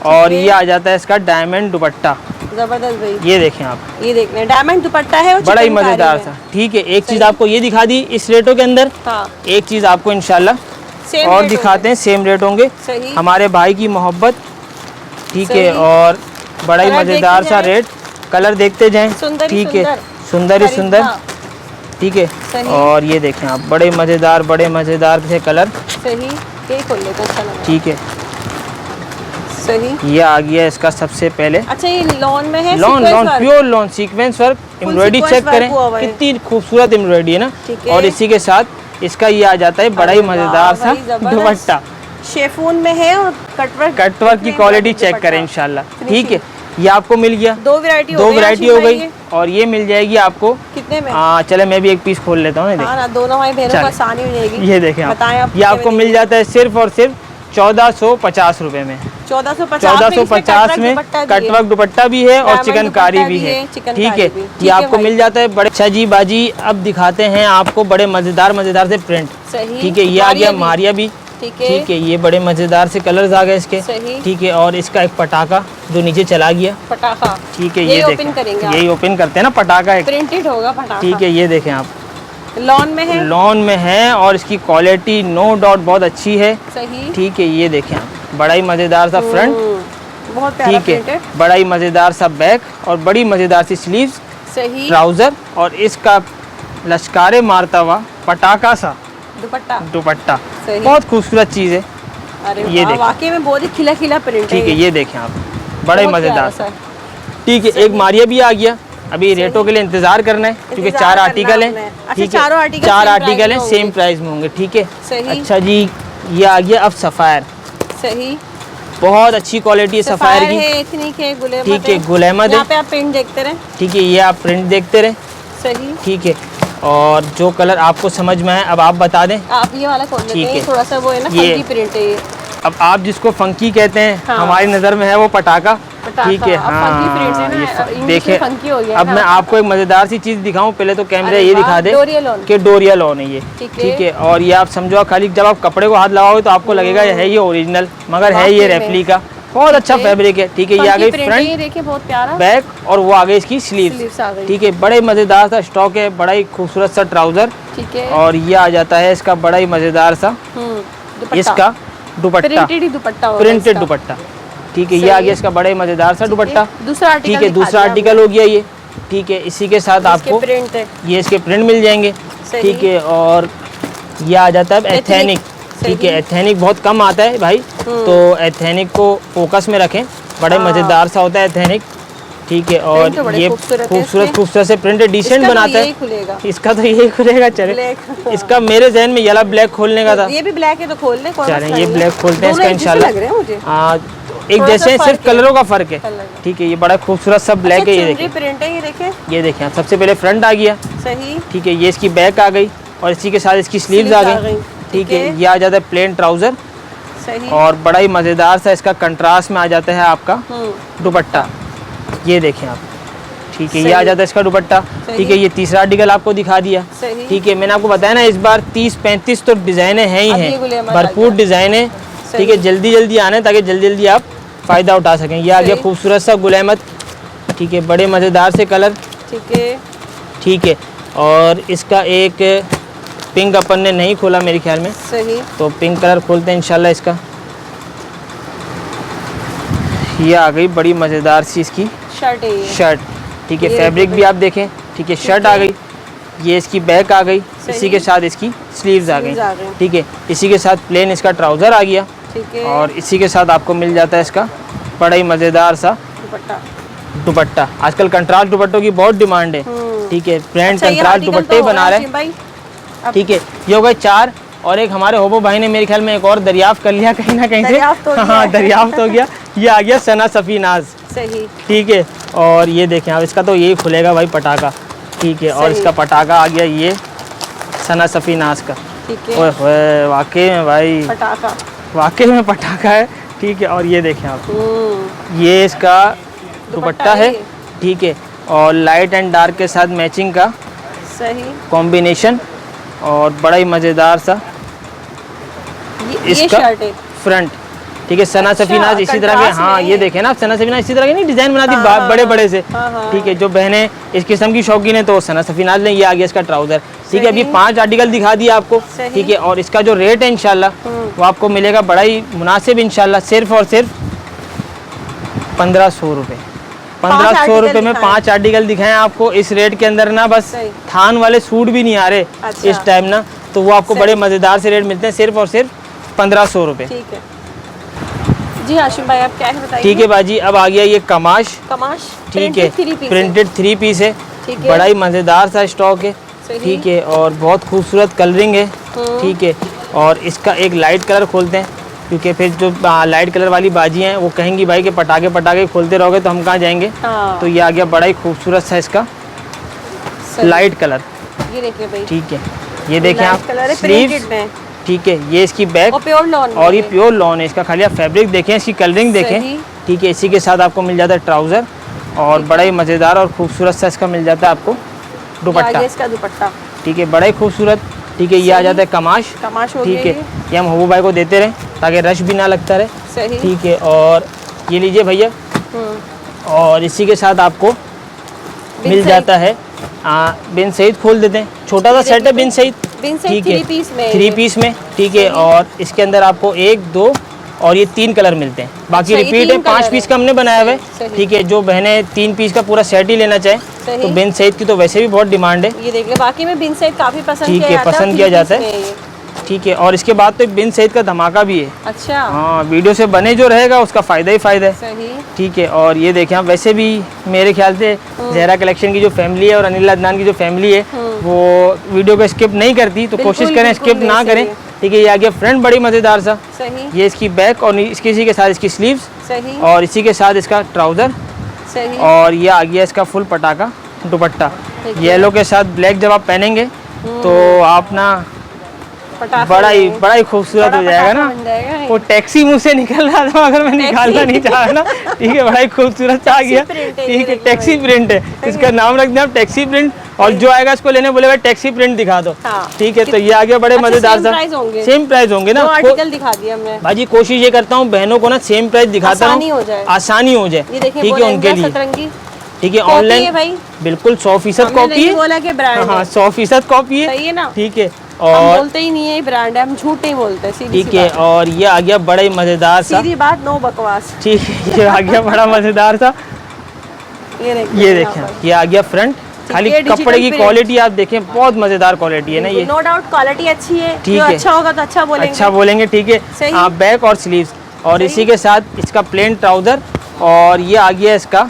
और ये आ जाता है इसका डायमंड दुपट्टा, जबरदस्त भाई। ये देखें आप, ये देख लें, डायमंड दुपट्टा है और बड़ा ही चिकनकारी मजेदार में। सा, ठीक है। एक चीज आपको ये दिखा दी इस रेटों के अंदर, हाँ, एक चीज आपको इंशाल्लाह सेम और रेट दिखाते हैं, सेम रेट होंगे। सही। हमारे भाई की मोहब्बत, ठीक है। सही। और बड़ा ही कलर मजेदार देखते सा जाएं। रेट, कलर देखते जाएं, सुंदर ही ठीक है, सुंदर। सुंदर ही सुंदर, हाँ, ठीक है। सही। और ये देखें आप, बड़े मजेदार से कलर, सही, ये खोल लेते हैं, अच्छा लगा। ठीक है। सही, ये आ गया इसका सबसे पहले अच्छा ये लॉन में है, lawn, sequence work. Pure lawn, sequence work, embroidery sequence check work करें हुआ हुआ है। कितनी खूबसूरत एम्ब्रॉयडरी है ना। ठीक है। और इसी के साथ इसका ये आ जाता है बड़ा ही अरे वाह मजेदार सा भाई, जबरदस्त। दुपट्टा, शेफून में है और कटवर्क की क्वालिटी चेक करें इंशाल्लाह, ठीक है। ये आपको मिल गया, दो वैरायटी हो गई। और ये मिल जाएगी आपको कितने में? चले मैं भी एक पीस खोल लेता हूँ। हाँ ना, दोनों हमारी बहनों को आसानी हो जाएगी। ये देखें आप, बताएं आप, ये आपको मिल जाता है सिर्फ और सिर्फ 1450 रुपए में। 1450 में कटवर्क दुपट्टा भी है और चिकनकारी भी है, ठीक है। ये आपको मिल जाता है बड़े। अच्छा जी बाजी, अब दिखाते हैं आपको बड़े मजेदार से प्रिंट, ठीक है। ये आ गया मारिया भी, ठीक है। ये बड़े मजेदार से कलर्स आ गए इसके, ठीक है। और इसका एक पटाखा जो नीचे चला गया, पटाखा, ठीक है। ये ओपन करेंगे, यही ओपन करते हैं ना पटाखा, एक प्रिंटेड होगा पटाखा, ठीक है। ये देखें आप, लॉन में है, लॉन में है और इसकी क्वालिटी नो डाउट बहुत अच्छी है, सही, ठीक है। ये देखें आप, बड़ा ही मजेदार सा फ्रंट, बहुत प्यारा ठीक है। प्रिंटेड, बड़ा ही मजेदार सा बैक और बड़ी मजेदार सी स्लीव्स, सही, ट्राउजर। और इसका लश्कारे मारता हुआ पटाखा सा दुपट्टा, सही। बहुत खूबसूरत चीज है। अरे ये वाह, देखें। वाकई में बहुत ही खिला खिला प्रिंट ठीक है। ये देखें आप, बड़े बहुत मजेदार प्यारा सा ठीक है। एक मारिया भी आ गया, अभी रेटों के लिए इंतजार करना है क्योंकि इंतजार 4 करना आर्टिकल हमने। हैं, अच्छा, ठीक है। चारों आर्टिकल 4 same आर्टिकल price हैं, में सेम होंगे। प्राइस में होंगे, ठीक है। सही। अच्छा जी, ये आ गया अब सफ़ायर, सही, बहुत अच्छी क्वालिटी है सफ़ायर की, है, एथनिक है, गुलेमत ठीक है। गुलेमत यहाँ है, पे आप प्रिंट देखते रहे, ठीक है। ये आप प्रिंट देखते रहे, सही। ठीक है। और जो कलर आपको समझ में आए अब आप बता दें। आप ये वाला खोल लेते ठीक हैं, है। थोड़ा सा वो है ना, ये- फंकी प्रिंट है ये, अब आप जिसको फंकी कहते हैं, हाँ। हमारी नज़र में है वो पटाखा, पटाखा। ठीक है। अब funky prints है ना, ये इंग्लिश में funky हो गया अब ना। मैं आपको एक मज़ेदार सी चीज़ दिखाऊं, पहले तो कैमरे अरे ये वाह, दिखा दे डोरिया लॉन। कि डोरिया लॉन है ये, ठीक है। ठीक है। और ये आप समझो खाली जब आप कपड़े को हाथ लगाओगे तो आपको लगेगा ये है ये ओरिजिनल, मगर है ये वाकई में। रेप्लिका, बहुत अच्छा फैब्रिक है, ठीक है। ये आ गई फ्रंट, ये देखिए बहुत प्यारा, बैक और वो आ गई इसकी स्लीव्स स्लीव्स, आ गई, ठीक है। बड़े मज़ेदार सा स्टॉक है, बड़ा ही खूबसूरत सा ट्राउज़र, ठीक है। और ये आ जाता है इसका बड़ा ही मज़ेदार सा दुपट्टा, इसका दुपट्टा, प्रिंटेड ही दुपट्टा होगा प्रिंटेड इसका। दुपट्टा, ठीक है। ये सही आ है। गया इसका बड़ा ही मज़ेदार सा दुपट्टा, दूसरा आर्टिकल, ठीक है। दूसरा आर्टिकल हो गया ये, ठीक है। इसी के साथ आपको प्रिंट है, ये इसके प्रिंट मिल जाएंगे, सही। ठीक है। और ये आ जाता है एथेनिक, ठीक है। सही। एथेनिक बहुत कम आता है भाई, तो एथेनिक को फोकस में रखें, बड़े मज़ेदार सा होता है एथेनिक, ठीक है। और प्रिंट तो बड़े ये खूबसूरत है खूबसूरत से प्रिंट डिसेंट बनाता यही है, खुलेगा, इसका तो यही खुलेगा। चले, ब्लैक। इसका मेरे जहन में येला ब्लैक खोलने का था, ये भी ब्लैक है तो खोल ले, चलें ये ब्लैक खोलते हैं इसका इंशाल्लाह। लग रहे हैं मुझे, एक थोड़ा जैसे सा सिर्फ फर्क है। कलरों का फर्क है, कलर। ठीक है। ये बड़ा खूबसूरत सा ब्लैक है, ये चुनरी देखिए, प्रिंट है, ये देखिए, ये देखें आप। सबसे पहले फ्रंट आ गया, सही, ठीक है। ये इसकी बैक आ गई और इसी के साथ इसकी स्लीव्स आ गई, ठीक है। ये आ जाता है प्लेन ट्राउजर, सही। और बड़ा ही मज़ेदार सा इसका कंट्रास्ट में आ जाता है आपका दुपट्टा, ये देखें आप, ठीक है, ये आ जाता है इसका दुपट्टा। ठीक है, ये तीसरा आर्टिकल आपको दिखा दिया। सही। ठीक है, मैंने आपको बताया ना इस बार 30-35 तो डिजाइने हैं ही अब ये हैं, गुलेमत आ भरपूर गया। डिजाइन है। ठीक है, जल्दी जल्दी आने ताकि जल्दी जल्दी आप फायदा उठा सकें। ये आ गया सही। खूबसूरत सा गुलेमत। ठीक है, बड़े मज़ेदार से कलर। ठीक है। ठीक है, और इसका एक पिंक अपन ने नहीं खोला मेरे ख्याल में, सही। तो पिंक कलर खोलते हैं इंशाल्लाह इसका। ये आ गई बड़ी मज़ेदार सी इसकी शर्ट है ये। शर्ट। ठीक है, ये फैब्रिक देखो भी आप देखें। ठीक है, शर्ट आ गई, ये इसकी बैक आ गई, सही। इसी के साथ इसकी स्लीव्स आ गई। स्लीव्स आ गई। ठीक है, इसी के साथ प्लेन इसका ट्राउज़र आ गया, ठीक है। और इसी के साथ आपको मिल जाता है इसका बड़ा ही मज़ेदार सा दुपट्टा। दुपट्टा। आजकल कंट्रास्ट दुपट्टों की बहुत डिमांड है। ठीक है, ब्रांड अच्छा, ये कंट्रास्ट आर्टिकल दुपट्टे तो बना हो रहे गया हैं। भाई। अब ठीक है, ये हो गए 4, और एक हमारे होबो भाई ने मेरे ख्याल में एक और दरियाफ्त कर लिया कहीं ना कहीं से। दरियाफ्त हो गया। हाँ, दरियाफ्त हो गया। ये आ गया सना सफीनाज। सही। ठीक है, और ये देखें आप, इसका तो यही खुलेगा भाई पटाखा। ठीक है, और सही। इसका पटाखा आ गया ये सना सफीनाज का। ठीक है। ओए होए, वाकई में भाई, पटाखा। वाकई में पटाखा है। ठीक है, और ये देखें आप, ये इसका दुपट्टा है। ये। ठीक है, और लाइट एंड डार्क के साथ मैचिंग का सही। कॉम्बिनेशन, और बड़ा ही मज़ेदार सा ये इसका शर्ट है। फ्रंट। ठीक है, सना अच्छा, सफीनाज इसी तरह के, कंट्रास्ट हाँ में। ये देखें ना, सना सफीनाज इसी तरह के नहीं डिज़ाइन बनाती हाँ, बड़े बड़े से। हाँ। ठीक है, जो बहनें इस किस्म की शौकीन है तो सना सफीनाज ने, ये आ गया इसका ट्राउज़र। ठीक है, अभी सही। 5 आर्टिकल दिखा दिया आपको। सही। ठीक है, और इसका जो रेट है इंशाल्लाह वो आपको मिलेगा बड़ा ही मुनासिब इंशाल्लाह, सिर्फ और सिर्फ 1500 रुपये। 1500 आर्टिकल रुपये में दिखाएं। 5 आर्टिकल दिखाएं आपको इस रेट के अंदर ना, बस सही। थान वाले सूट भी नहीं आ रहे अच्छा। इस टाइम ना, तो वो आपको सही। बड़े मज़ेदार से रेट मिलते हैं, सिर्फ और सिर्फ 1500 रुपये। ठीक है जी। हाशिम भाई आप क्या है बताइए। ठीक है बाजी, अब आ गया ये कमाश। कमाश। ठीक है, प्रिंटेड 3 पीस है, ठीक है। बड़ा ही मज़ेदार सा स्टॉक है। सही। ठीक है, और बहुत खूबसूरत कलरिंग है। ठीक है, और इसका एक लाइट कलर खोलते हैं, क्योंकि फिर जो लाइट कलर वाली बाजी हैं वो कहेंगी भाई कि पटाखे पटाखे खोलते रहोगे तो हम कहाँ जाएंगे। हाँ। तो ये आ गया बड़ा ही खूबसूरत सा इसका सही। Light colour. ये देखिए भाई। ठीक है, ये देखें लाइट आप, कलर है, स्लीव्स। प्रिंटेड में। ठीक है, ये इसकी बैक, और प्योर लॉन। और ये प्योर लॉन है। इसका खाली आप फैब्रिक देखें, इसकी कलरिंग देखें। सही। ठीक है, इसी के साथ आपको मिल जाता है ट्राउज़र, और बड़ा ही मज़ेदार और खूबसूरत सा इसका मिल जाता है आपको दुपट्टा। इसका दुपट्टा। ठीक है, बड़ा ही खूबसूरत। ठीक है, ये आ जाता है कमाश। कमाश हो गया ठीक है, ये हम होबू भाई को देते रहें ताकि रश भी ना लगता रहे। सही। ठीक है, और ये लीजिए भैया, और इसी के साथ आपको मिल जाता है बिन सईद। खोल देते हैं, छोटा सा सेट है बिन सईद। बिन सईद ठीक है, 3 पीस में। 3 पीस में। ठीक है, और इसके अंदर आपको 1, 2 और ये 3 कलर मिलते हैं। बाकी अच्छा, ये रिपीट है, 3 5 कलर पीस है। का हमने बनाया हुआ सही। है। ठीक है, जो बहनें 3 पीस का पूरा सेट ही लेना चाहें सही। तो बिन सईद की तो वैसे भी बहुत डिमांड है। ये देख ले, बाकी में बिन सईद काफी पसंद ठीक किया है, जाता है। पसंद और किया 3 जाता पीस है। में ये। ठीक है, और इसके बाद तो एक बिन सईद का धमाका भी है। अच्छा। हाँ, वीडियो से बने जो रहेगा उसका फ़ायदा ही फ़ायदा है। सही। ठीक है, और ये देखें आप, वैसे भी मेरे ख्याल से जहरा कलेक्शन की जो फैमिली है और अनिल अदनान की जो फैमिली है वो वीडियो को स्किप नहीं करती, तो बिल्कुल, कोशिश करें बिल्कुल स्किप ना वैसे करें। ही। ठीक है, ये आ गया फ्रंट बड़ी मज़ेदार सा। सही। ये इसकी बैक, और इसकी इसी के साथ इसकी स्लीव्स, सही। और इसी के साथ इसका ट्राउज़र, सही। और ये आ गया इसका फुल पटाखा दुपट्टा। ठीक है। येलो के साथ ब्लैक जब आप पहनेंगे तो आप ना पटाखा बड़ा ही में। खूबसूरत बड़ा हो जाएगा पटाखा ना। बन जाएगा ये। वो टैक्सी मुंह से निकल रहा था मगर मैं निकालना नहीं चाह रहा ना। ठीक है, बड़ा ही खूबसूरत सा आ गया। प्रिंट है ये, ठीक है, देखिए टैक्सी भाई। प्रिंट है, इसका नाम रख दिया आप टैक्सी प्रिंट, और जो आएगा इसको लेने बोले भाई टैक्सी प्रिंट दिखा दो। हाँ। ठीक है, तो ये आ गया बड़े अच्छा, मजेदार सेम सा। प्राइस होंगे? सेम प्राइस होंगे ना। 2 आर्टिकल दिखा दिया हमने। भाजी कोशिश ये करता हूँ बहनों को ना सेम प्राइस दिखाता आसानी हो जाए। हूँ, आसानी हो जाए। ये देखिए, ठीक है, उनके लिए। सतरंगी। ठीक है, कॉपी है ऑनलाइन भाई। बिल्कुल 100% हमने कॉपी नहीं है। बोला कि ब्रांड हाँ, है। 100% कॉपी है। सही है ना। ठीक है, हम और बोलते ही नहीं है ब्रांड है, हम झूठ नहीं बोलते हैं, सीधी ठीक सी है, बात। और ये आ गया बड़ा ही मजेदार सा। सीधी बात, नो बकवास। ठीक है, ये आ गया बड़ा मजेदार सा। ये देखिए, ये यहाँ देखें, पर। ये आ गया फ्रंट। खाली है, डिजिटल कपड़े की प्रिंट। क्वालिटी आप देखें, बहुत मजेदार क्वालिटी है ना ये। नो डाउट क्वालिटी अच्छी है। ठीक जो है। अच्छा होगा तो अच्छा बोलेंगे। अच्छा बोलेंगे। ठीक है, सही। हाँ, बैक और स्लीव्स, और सही। इसी के साथ इसका प्लेन ट्राउजर, और ये आ गया इसका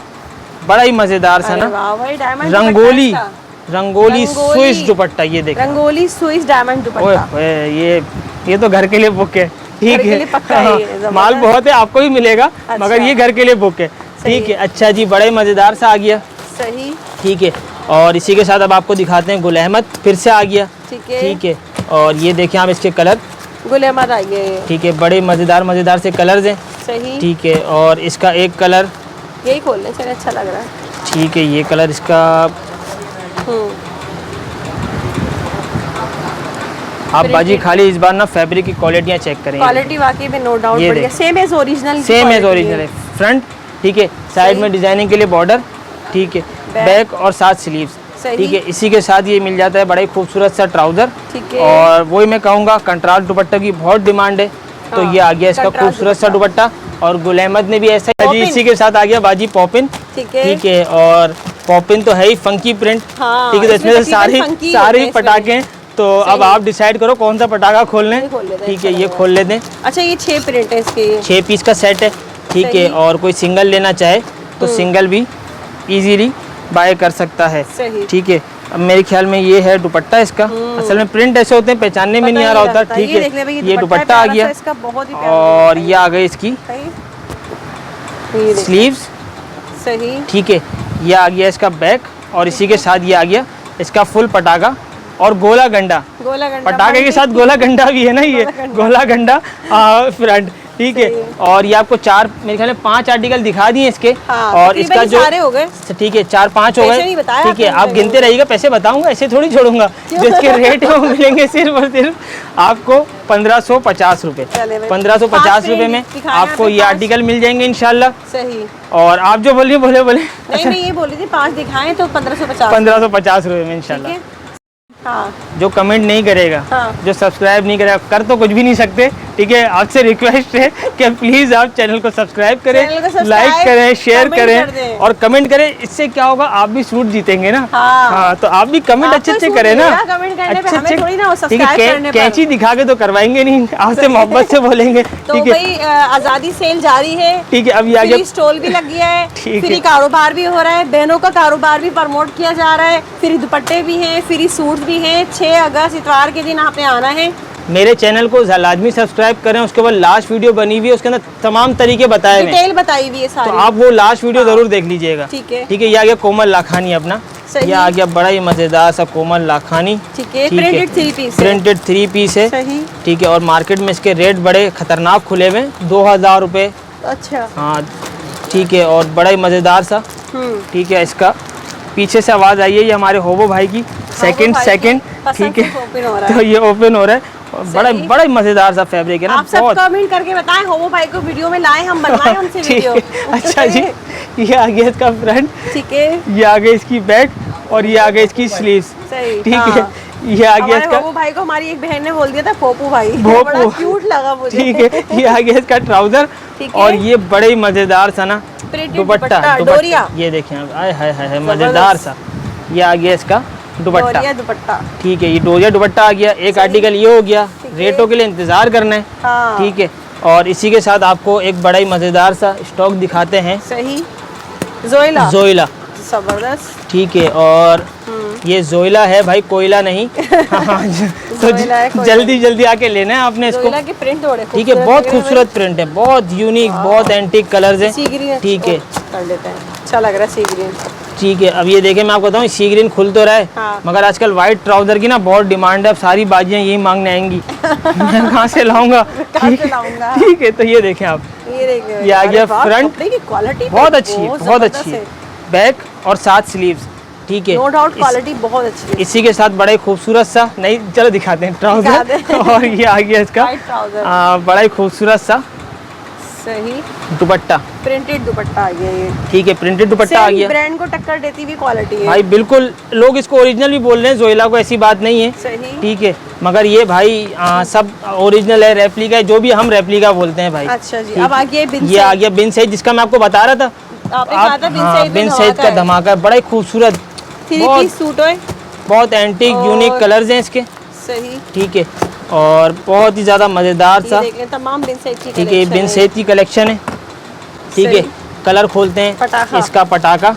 बड़ा ही मजेदार सा अरे ना वाह भाई, डायमंड रंगोली दुपट्टा रंगोली रंगोली। स्विस दुपट्टा। ये देखिए, रंगोली स्विस डायमंड ओए दुपट्टा। ओए, ये तो घर के लिए बुक है। ठीक घर के है, लिए पक्का है ये, हाँ, जबरदस्त। माल बहुत है, आपको भी मिलेगा, अच्छा। मगर ये घर के लिए बुक है। सही ठीक है, अच्छा जी, बड़ा ही मजेदार सा आ गया। सही। ठीक है, और इसी के साथ अब आपको दिखाते हैं गुल अहमद, फिर से आ गया। ठीक है। ठीक है, और ये देखें आप इसके कलर। गुल अहमद आ गया ये। ठीक है, बड़े मज़ेदार से कलर्स हैं। सही। ठीक है, और इसका एक कलर, यही खोलने चले, अच्छा लग रहा है। ठीक है, ये कलर इसका आप बाजी खाली इस बार ना फैब्रिक की क्वालिटियाँ चेक करेंगे। क्वालिटी वाकई में नो डाउट ये बढ़िया, देख। Same as original, same as original है। फ्रंट ठीक है, साइड में डिजाइनिंग के लिए बॉर्डर, ठीक है, बैक और साथ स्लीव्स, सही। ठीक है। इसी के साथ ये मिल जाता है बड़ा ही खूबसूरत सा ट्राउजर, ठीक है। और वही मैं कहूँगा कंट्रास्ट दुपट्टा की बहुत डिमांड है, तो हाँ, ये आ गया इसका कंट्रास्ट खूबसूरत सा दुपट्टा। और गुल अहमद ने भी ऐसा ही, पॉपिन। इसी के साथ आ गया बाजी पॉपिन, ठीक है। ठीक है। और पॉपिन तो है ही फंकी प्रिंट, हाँ, ठीक है। तो इसमें इसमें से तकरीबन funky सारे होते हैं पटाखे हैं, तो अब आप डिसाइड करो कौन सा पटाखा खोलने, ये खोल लेते हैं, ठीक है। अच्छा ये लग खोल लेते हैं, अच्छा ये 6 प्रिंट है इसके, 6 पीस का सेट है, ठीक है। सही। और कोई सिंगल लेना चाहे तो सिंगल भी इजीली बाय कर सकता है, सही। ठीक है। अब मेरे ख्याल में ये है दुपट्टा इसका, असल में प्रिंट ऐसे होते हैं पहचानने में नहीं आ रहा होता, ठीक ये देख ले है। भाई, ये दुपट्टा आ गया, इसका बहुत ही प्यारा और ये आ गई इसकी ये देख, स्लीव्स, सही। ठीक है। ये आ गया इसका बैक, और इसी के साथ ये आ गया इसका फुल पटाखा और गोला गंडा। गोला गंडा पटाखे के साथ गोला गंडा भी है ना, ये गोला गंडा फ्रंट, ठीक है। सही और ये आपको 4 मेरे ख्याल में 5 आर्टिकल दिखा दिए इसके, हाँ, और तकरीबन इसका जो सारे हो गए, ठीक है 4-5 हो पैसे नहीं गए, बताया ठीक है। आपने आप मुझे। गिनते रहिएगा, पैसे बताऊंगा, ऐसे थोड़ी छोड़ूंगा। जो इसके रेट है वो मिलेंगे सिर्फ और सिर्फ आपको 1550 रुपये। चले भाई। 1550 पाँच रुपये में दिखाए आपको आपने, ये 5। आर्टिकल मिल जाएंगे इंशाल्लाह। सही। और आप जो बोलिए बोले नहीं मैं ये बोली थी 5 दिखाएं तो 1550, 1550 रुपये में इंशाल्लाह। ठीक है। हाँ जो कमेंट नहीं करेगा, हाँ। जो सब्सक्राइब नहीं करेगा, कर तो कुछ भी नहीं सकते, ठीक है। आपसे रिक्वेस्ट है कि प्लीज़ आप चैनल को सब्सक्राइब करें, चैनल को सब्सक्राइब, लाइक करें, शेयर कमेंट कर करें दें। और कमेंट करें। इससे क्या होगा, आप भी सूट जीतेंगे ना। हाँ। हाँ, तो आप भी कमेंट आपको अच्छे अच्छे सूट करें ना, मिलेगा कमेंट करने पे, हमें थोड़ी ना वो ठीक है। सब्सक्राइब करने पर। कैंची दिखा के तो करवाएंगे नहीं, आपसे मोहब्बत से बोलेंगे, तो ठीक है। भाई आज़ादी सेल जारी है, ठीक है, अब ये आ फ्री गया, स्टॉल भी लग गया है, ठीक फ्री है। कारोबार भी हो रहा है, बहनों का कारोबार भी प्रमोट किया जा रहा है, फ्री दुपट्टे भी हैं, फ्री सूट्स भी हैं। 6 अगस्त इतवार के दिन आपने आना है। मेरे चैनल को लाजमी सब्सक्राइब करें। उसके बाद लास्ट वीडियो बनी हुई है, उसके अंदर तमाम तरीके बताए हुए हैं, डिटेल बताई हुई है तो सारी, आप वो लास्ट वीडियो जरूर देख लीजिएगा, ठीक है। ठीक है। ये आ गया कोमल लाखानी अपना, सही। ये आ गया बड़ा ही मजेदार सा कोमल लाखानी, ठीक है। प्रिंटेड 3 पीस है, प्रिंटेड 3 पीस है, सही। ठीक है। और मार्केट में इसके रेट बड़े खतरनाक खुले हुए हैं, 2000 रुपये, अच्छा। हाँ ठीक है। और बड़ा ही मजेदार सा, ठीक है। इसका पीछे से आवाज़ आई है, ये हमारे होबो भाई की, सेकंड, ठीक है। ओपन हो रहा तो है। ये ओपन हो रहा है, और सही। बड़ा ही मजेदार सा फैब्रिक है ना, आप सब बहुत, कमेंट करके बताएं, होमो भाई को वीडियो में लाएं, हम बनवाएं उनसे ठीक वीडियो। है। अच्छा जी, ये आ गया इसका फ्रंट, ठीक है, ये आ गई इसकी बैक, और ये आ गई इसकी स्लीव्स, सही। ठीक हाँ। है। ये आ गया हमारे इसका होमो भाई को हमारी एक बहन ने बोल दिया था पोपू भाई, भोपू। बड़ा क्यूट लगा मुझे। ठीक है। ये आ गया इसका ट्राउजर, ठीक है। और ये बड़े ही मजेदार सा ना प्रिंटेड दुपट्टा, डोरिया, ये देखें आप, आय हाय हाय मजेदार सा। ये आ गया इसका दुपट्टा, डोरिया दुपट्टा, ठीक है। ये डोरिया दुपट्टा आ गया, एक आर्टिकल ये हो गया, ठीक है। रेटों के लिए इंतजार करना है, हाँ। ठीक है। और इसी के साथ आपको एक बड़ा ही मजेदार सा स्टॉक दिखाते हैं, सही। जोइला, जोइला, जबरदस्त, ठीक है। और ये जोइला है भाई, कोयला नहीं। हाँ, तो जोइला है, कोयला जल्दी जल्दी आके लेना है आपने इसको, जोइला के प्रिंट थोड़े ठीक है। बहुत खूबसूरत प्रिंट है, बहुत यूनिक, बहुत एंटीक कलर्स सी है, ग्रीन, ठीक है, कर लेते हैं, अच्छा लग रहा है सी ग्रीन। ठीक है। अब ये देखें, मैं आपको बताऊँ, सी ग्रीन खुल तो रहा है, हाँ। मगर आजकल वाइट ट्राउजर की ना बहुत डिमांड है, अब सारी बाजियाँ यही मांगने आएंगी। मैं कहाँ से लाऊंगा, कहाँ से लाऊंगा? ठीक है। तो ये देखें आप, ये देखिए, ये आ गया अरे वाह, फ्रंट, कपड़े की क्वालिटी बहुत अच्छी है, बहुत जबरदस्त अच्छी है, बैक और साथ स्लीव्स, ठीक है। नो डाउट इस- क्वालिटी बहुत अच्छी है। इसी के साथ बड़ा ही खूबसूरत सा, नहीं चलो दिखाते हैं दिखा ट्राउजर। दें। और ये आ गया इसका White trouser। बड़ा ही खूबसूरत सा सही। दुपट्टा, प्रिंटेड दुपट्टा आ गया ये, ठीक है। प्रिंटेड दुपट्टा आ सेम गया ब्रांड को टक्कर देती हुई क्वालिटी है भाई, बिल्कुल। लोग इसको ओरिजिनल भी बोल रहे हैं, जोइला को, ऐसी बात नहीं है, सही। ठीक है। मगर ये भाई सब ओरिजिनल है, रेप्लिका है, जो भी हम रेप्लिका बोलते हैं भाई। अच्छा जी, ठीक अब आ गया बिन ये आ गया बिन सईद, जिसका मैं आपको बता रहा था। आपने कहा था बिन हाँ, सईद बिन में सईद का धमाका है। धमाका है, बड़ा ही खूबसूरत, 3 बहुत पीस सूट है, बहुत एंटीक और- यूनिक कलर्स हैं इसके, सही। ठीक है। और बहुत ही ज़्यादा मज़ेदार ये सा, देख लें, तमाम बिन सईद की ठीक है। collection बिन सईद की कलेक्शन है, ठीक है। सही। कलर खोलते हैं, पटाखा। इसका पटाखा,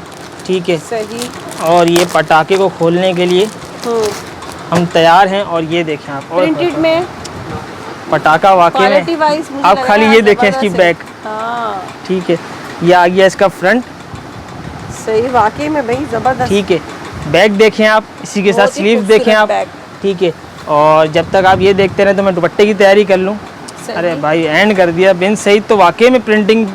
ठीक है। सही। और ये पटाखे को खोलने के लिए हम्म, हम तैयार हैं। और ये देखें आप, और प्रिंटेड में पटाखा वाकई क्वालिटी में, वाइज आप खाली ये देखें इसकी बैक, हाँ ठीक है। ये आ गया इसका फ्रंट, सही, वाकई में भाई जबरदस्त। ठीक है। बैक देखें आप, इसी के साथ बहुत ही स्लीव देखें खूबसूरत आप, बैक। ठीक है। और जब तक आप ये देखते रहे तो मैं दुपट्टे की तैयारी कर लूँ। सही। अरे भाई एंड कर दिया। बिन सईद तो वाकई में प्रिंटिंग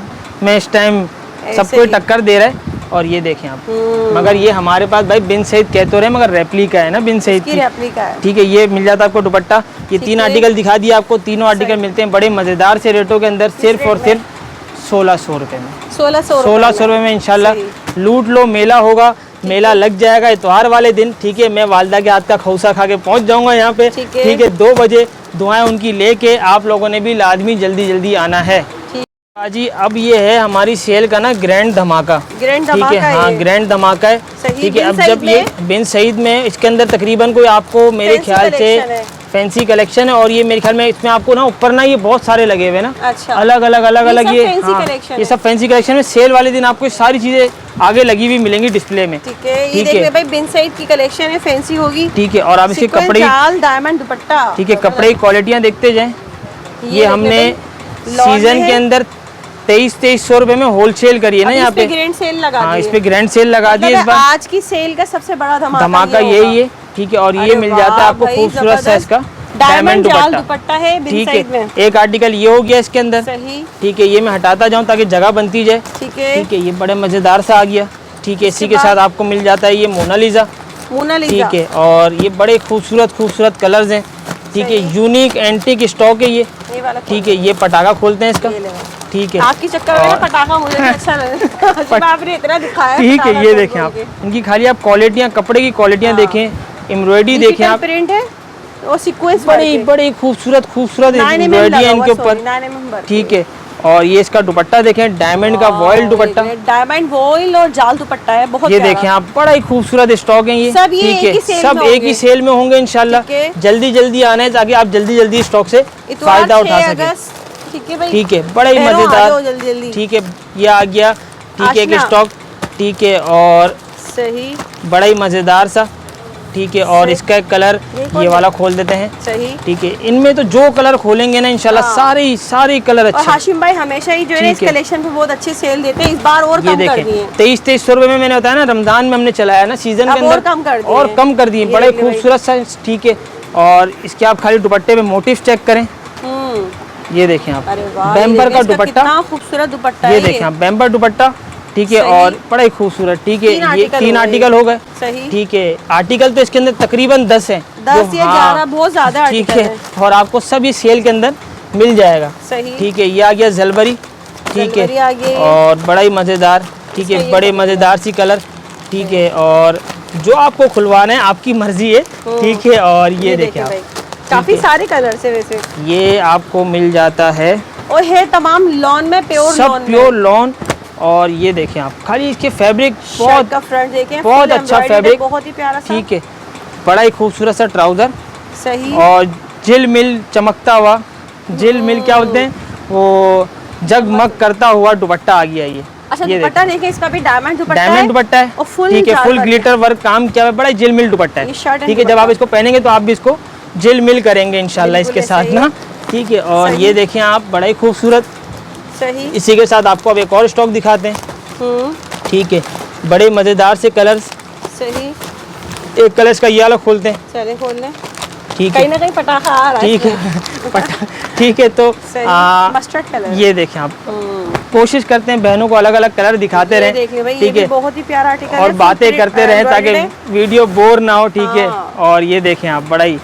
में इस टाइम ऐसे सबको ही। टक्कर दे रहा है, और ये देखें आप, मगर ये हमारे पास भाई बिन सईद कह तो रहे मगर रेप्लिका है ना बिन सईद की की। रेप्लिका है। ठीक है, ये मिल जाता है आपको दुपट्टा। ये 3 आर्टिकल दिखा दिया आपको, तीनों आर्टिकल मिलते हैं बड़े मज़ेदार से रेटों के अंदर, सिर्फ और सिर्फ 1600 रुपये में। 1600 रुपये में इंशाल्लाह लूट लो। मेला होगा, मेला लग जाएगा इतवार वाले दिन। ठीक है, मैं वालदा के हाथ का खौसा खा के पहुंच जाऊंगा यहाँ पे। ठीक है। ठीक है, 2 बजे दुआएं उनकी लेके आप लोगों ने भी लाजमी जल्दी जल्दी आना है। जी अब ये है हमारी सेल का ना ग्रैंड धमाका। ग्रैंड ठीक धमाका है, हाँ ये। ग्रैंड धमाका है। सही, ठीक है, बिन अब सईद जब ये में? बिन सईद में इसके अंदर तकरीबन कोई आपको मेरे फैंसी ख्याल से कलेक्शन है। फैंसी कलेक्शन है। और ये मेरे ख्याल में इसमें आपको ना ऊपर ना ये बहुत सारे लगे हुए हैं ना, अच्छा। अलग अलग सब ये फैंसी हाँ, कलेक्शन ये है। सब फैंसी कलेक्शन में सेल वाले दिन आपको ये सारी चीजें आगे लगी हुई मिलेंगी डिस्प्ले में। ठीक है, ये ठीक देख है। ले भाई बिन सईद की कलेक्शन है, फैंसी होगी। ठीक है, और आप इसके सीक्वेंस कपड़े, जाल डायमंड दुपट्टा। ठीक है, कपड़े की क्वालिटियाँ देखते जाएं। ये देख हमने ले भाई, लॉन सीजन में के है। अंदर 2300 रुपए में होलसेल करी है ना अभी यहाँ इस पे पे। ग्रैंड सेल लगा हाँ, दी इस है। पे ग्रैंड सेल लगा दी है मतलब इस बार। आज की सेल का सबसे बड़ा धमाका ये यही होगा। है। ठीक है, और ये अरे मिल वाह जाता है आपको भाई, खूबसूरत सा जबरदस्त। इसका डायमंड जाल दुपट्टा। दुपट्टा है बिन ठीक सईद है, में। एक आर्टिकल ये हो गया इसके अंदर। सही। ठीक है, ये मैं हटाता जाऊँ ताकि जगह बनती जाए। ठीक है, ठीक है, ये बड़े मजेदार सा आ गया। ठीक है, इसी के साथ आपको मिल जाता है ये मोनालिसा। मोनालिसा। ठीक है, और ये बड़े खूबसूरत खूबसूरत कलर्स हैं। ठीक है, यूनिक एंटीक स्टॉक है ये। ये वाला ठीक है, ये पटाखा खोलते हैं इसका। ये ले। ठीक है, आपकी चक्कर में ना पटाखा मुझे भी अच्छा लगा। आपने इतना दिखाया। ठीक है, पटाखा ये खोल देखें खोल आप, के। इनकी खाली आप क्वालिटियाँ, कपड़े की क्वालिटियाँ देखें, एम्ब्रॉयडरी देखें आप, प्रिंट है और सीक्वेंस बड़ी बड़ी खूबसूरत खूबसूरत 9 mm एम्ब्रॉयडरी है लगा इनके हुआ, ऊपर। sorry, 9 mm वर्क ठीक है, और ये इसका दुपट्टा देखें, डायमंड का वॉयल दुपट्टा। डायमंड वॉयल और जाल दुपट्टा है, बहुत ये प्यारा। देखें आप, बड़ा ही खूबसूरत स्टॉक है ये। सब ये ठीक एक ही है, सेल सब में एक होंगे। ही सेल में होंगे इंशाल्लाह। ठीक है। जल्दी जल्दी आना है ताकि आप जल्दी जल्दी स्टॉक से इतवार फायदा 6 उठा सकें। अगस्त। ठीक है भाई, ठीक है, बड़ा ही बहनों, आ मजेदार। जाओ जल्दी जल्दी। ठीक है, ये आ गया। ठीक है, एक आशना। स्टॉक। ठीक है, और सही बड़ा ही मजेदार सा। ठीक है, और सही। इसका एक कलर कौन ये है? वाला खोल देते हैं। सही। ठीक है, इनमें तो जो कलर खोलेंगे ना इंशाल्लाह हाँ। सारे कलर और अच्छे। हाशिम भाई हमेशा ही जो है इस ठीक है। कलेक्शन पे बहुत अच्छी सेल देते हैं, इस बार और ये कम कर दिए देखें, हैं। 2300 रुपए में मैंने बताया ना, रमजान में हमने चलाया ना सीजन के अब और अंदर, कम कर दिए और हैं। कम कर दिए, ये बड़े देख ले भाई। खूबसूरत सा। ठीक है, और इसके आप खाली दुपट्टे में मोटिव चेक करें। ये देखें आप, अरे वाह, बैम्बर ये का देखिए इसका दुपट्टा। कितना खूबसूरत दुपट्टा ये है देखें आप, बैम्बर दुपट्टा। ठीक है, सही। और बड़ा ही खूबसूरत। ठीक है, 3 ये आर्टिकल 3 हो गए। आर्टिकल हो गए। सही। ठीक है, आर्टिकल तो इसके अंदर तकरीबन 10 हैं। 10 या 11 बहुत ज्यादा ठीक आर्टिकल है, है। और आपको सब ये सेल के अंदर मिल जाएगा। सही। ठीक है, ये आ गया जलबरी। ठीक जलबरी आ गई। है, और बड़ा ही मज़ेदार। ठीक इसका है, ये बड़े देखो। मज़ेदार सी कलर। ठीक है, और जो आपको खुलवाना है आपकी मर्जी है। ठीक है, और ये देखें आप, भाई, काफी सारे कलर से वैसे, ये आपको मिल जाता है और है तमाम लॉन में, प्योर सब लॉन प्योर लॉन। और ये देखें आप, खाली इसके फैब्रिक शर्ट का फ्रंट देखें, बहुत full अच्छा embroidered है, फैब्रिक। बहुत ही प्यारा सा। ठीक है, बड़ा ही खूबसूरत सा ट्राउज़र, सही। और जिल मिल चमकता हुआ, जिल मिल क्या बोलते हैं वो, जगमग करता हुआ दुपट्टा आ गया ये। अच्छा, ये दुपट्टा देखें, इसका भी डायमंड दुपट्टा है। डायमंड दुपट्टा है। और फुल ठीक है, जाल फुल वर्क ग्लिटर वर्क काम किया हुआ है, बड़ा जिल मिल दुपट्टा ये है। शर्ट एंड ठीक है, जब दुपट्टा। आप इसको पहनेंगे तो आप भी इसको जिल मिल करेंगे इंशाल्लाह बिल्कुल इसके साथ ऐसे ही। ना। ठीक है, और सही। ये देखें आप, बड़ा ही खूबसूरत। सही। इसी के साथ आपको अब एक और स्टॉक दिखाते हैं। ठीक है, बड़े मज़ेदार से कलर्स। सही। एक कलर्स का ये वाला खोलते हैं। चले खोल लें, ठीक कहीं है, ना कहीं पटाखा आ रहा है ठीक है ठीक है, तो सही। Mustard colour. ये देखें आप, कोशिश करते हैं बहनों को अलग अलग कलर दिखाते ये रहें। देख ले भाई, ये ठीक भी है, बहुत ही प्यारा आर्टिकल है, और full बातें print करते रहें ताकि embroidered है। वीडियो बोर ना हो। ठीक है, हाँ। और ये देखें आप, बड़ा ही,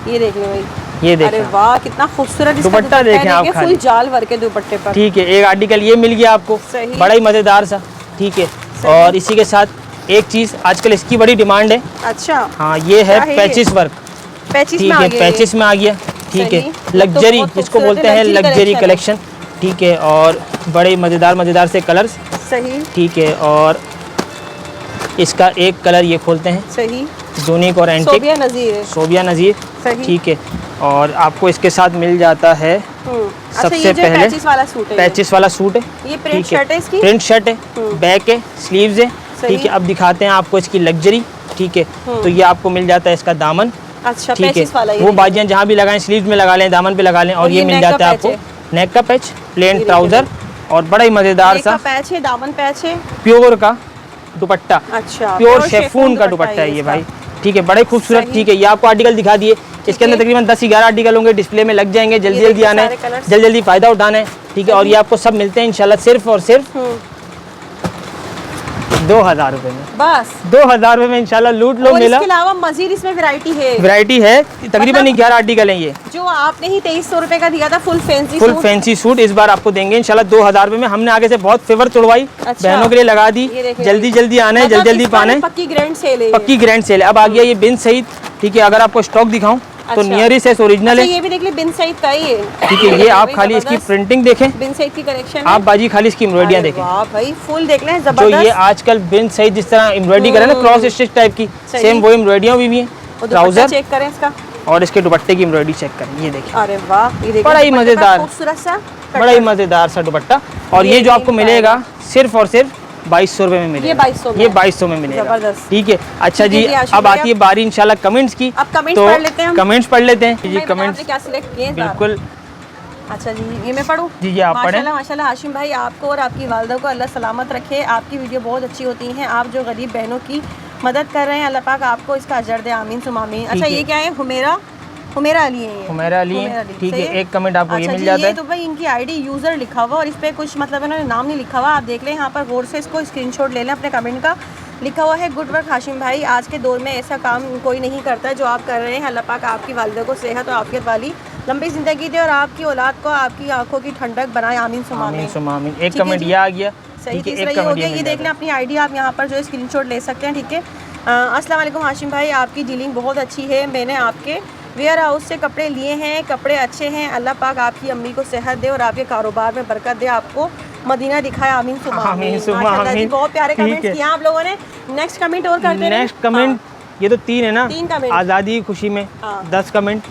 ये देख ले भाई, ये अरे देखें आप। वाह कितना खूबसूरत इसका दुपट्टा देखें आप फुल खाली। जाल वर्क है दुपट्टे पर। ठीक है, एक आर्टिकल ये मिल गया आपको, सही। बड़ा ही मज़ेदार सा। ठीक है, और इसी के साथ एक चीज़ आजकल इसकी बड़ी डिमांड है। अच्छा, हाँ, ये है क्या है ये? Patches work. पैचिस ठीक में आ है, गया पैचिस में आ गया। ठीक है, सही। ये तो लग्जरी बहुत जिसको खूबसूरत बोलते है, हैं luxury लग्जरी collection कलेक्शन। ठीक है, और बड़े मज़ेदार से कलर्स। सही। ठीक है, और इसका एक कलर ये खोलते हैं, सही। यूनिक और एंटिक, सोबिया नज़ीर है। सोबिया नज़ीर। सही। ठीक है, और आपको इसके साथ मिल जाता है अच्छा, सबसे ये जो पहले पैचिस वाला सूट है, पैचिस वाला सूट है। ये प्रिंट ठीक है, शर्ट है इसकी। प्रिंट शर्ट है, बैक है, स्लीव्स है। सही। ठीक है, अब दिखाते हैं आपको इसकी लग्जरी। ठीक है, तो ये आपको मिल जाता है इसका दामन। अच्छा, ठीक है, पैचिस वाला ये वो बाजियाँ जहाँ भी लगाएं, स्लीव्स में लगा लें, दामन पे लगा लें, और और ये ये मिल नेक का जाता है पैच आपको नेक का पैच, प्लेन ये ट्राउजर, और बड़ा ही मज़ेदार नेक का सा पैच है, दामन पैच है। प्योर का दुपट्टा। अच्छा, प्योर शेफून का दुपट्टा है ये भाई। ठीक है, बड़े खूबसूरत। सही। ठीक है, ये आपको आर्टिकल दिखा दिए, इसके अंदर है। तकरीबन 10-11 आर्टिकल होंगे, डिस्प्ले में लग जाएंगे। जल्दी देखिए जल्दी आना सारे है, colours। जल्दी जल्दी फ़ायदा उठाना है। ठीक है, और ये आपको सब मिलते हैं इंशाल्लाह सिर्फ और सिर्फ 2000 रुपए में, बस 2000 रुपए में इंशाल्लाह लूट लो और मेला। इसके अलावा मजीद इसमें वैरायटी है, वैरायटी है तकरीबन मतलब 11 आर्टिकल है ये। जो आपने ही 2300 रुपए का दिया था full fancy full suit. Fancy suit इस बार आपको देंगे इंशाल्लाह 2000 रुपए में। हमने आगे से बहुत फेवर तोड़वाई, अच्छा। बहनों के लिए लगा दी, ये देखिए जल्दी जल्दी आना है, मतलब जल्दी जल्दी इस बार पाना है। पक्की ग्रैंड सेल है, पक्की ग्रैंड सेल है। अब आ गया ये बिन सईद, ठीक है, अगर आपको स्टॉक दिखाऊं तो अच्छा। नियरेस्ट है, ओरिजिनल अच्छा, है, ये भी देख ले बिन सईद का ही है, ठीक है। ये आप खाली इसकी जबरदस्त प्रिंटिंग देखें, बिन सईद की कलेक्शन आप बाजी खाली इसकी एम्ब्रॉयडरियाँ देखें। वाह भाई फुल देख लें, जो जबरदस्त। ये आजकल बिन सईद जिस तरह एम्ब्रॉयडरी करे ना क्रॉस स्टिच टाइप की, सही। सेम वो एम्ब्रॉयडरियाँ भी हैं। और दुपट्टा ट्राउजर चेक करें इसका, और इसके दुपट्टे की एम्ब्रॉयडरी चेक करें, ये देखिए अरे वाह, ये देखिए बड़ा ही दुपट्टे का मज़ेदार, खूबसूरत सा बड़ा ही मज़ेदार सा दुपट्टा। और ये जो आपको मिलेगा सिर्फ और सिर्फ 2200 रुपए में मिलेगा। ये 2200 में, ये 2200 में मिलेगा, जबरदस्त। ठीक है। अच्छा ठीक है जी, जी, आशिफ अब भाई, आती है बारी इंशाल्लाह कमेंट्स की। अब कमेंट्स तो पढ़ लेते हैं हम। कमेंट्स पढ़ लेते हैं जी, भाई बताओ कमेंट्स आपने क्या सिलेक्ट किए इस बार? बिल्कुल। अच्छा जी, ये मैं पढ़ूँ? जी जी, आप पढ़ें। माशाल्लाह माशाल्लाह हाशिम भाई, आपको और आपकी वालदा को अल्लाह सलामत रखे। आपकी वीडियो बहुत अच्छी होती हैं, आप जो गरीब बहनों की मदद कर रहे हैं, अल्लाह पाक आपको इसका अजर दे, आमीन सुम आमीन। अच्छा है। ये क्या है? हुमेरा अली है ये। हुमैरा अली हुमैरा है, अली, ठीक सही है। एक कमेंट आपको ये अच्छा मिल जी, जाता ये है। तो भाई इनकी आईडी यूज़र लिखा हुआ और इस पर कुछ मतलब इन्होंने नाम नहीं लिखा हुआ, आप देख लें यहाँ पर गौर से, इसको स्क्रीनशॉट ले लें अपने कमेंट का। लिखा हुआ है गुड वर्क हाशिम भाई, आज के दौर में ऐसा काम कोई नहीं करता जो आप कर रहे हैं। अल्लाह पाक आपकी वालिदा को सेहत और आफियत वाली लंबी ज़िंदगी दे और आपकी औलाद को आपकी आंखों की ठंडक बनाए, आमीन सुम आमीन आमीन। सुम आमीन। एक ठीक है कमेंट जी। ये आ गया, सही, ठीक है। तीसरा एक ये हो कमेंट गया, ये ये मिल देख लें जाता अपनी आईडी आप यहाँ पर जो है स्क्रीनशॉट ले सकते हैं, ठीक है। अस्सलाम वालेकुम हाशिम भाई, आपकी डीलिंग बहुत अच्छी है, मैंने आपके वेयर हाउस से कपड़े लिए हैं, कपड़े अच्छे हैं। अल्लाह पाक आपकी अम्मी को सेहत दे और आपके कारोबार में बरकत दे, आपको मदीना दिखाए, आमीन सुम आमीन आमीन। सुम माशाल्लाह जी, आमीन। बहुत प्यारे ठीक कमेंट्स है। किए आप लोगों ने। नेक्स्ट कमेंट और करते है। हैं। नेक्स्ट कमेंट ये तो 3 है ना, 3 कमेंट। आज़ादी की खुशी में हाँ। 10 कमेंट,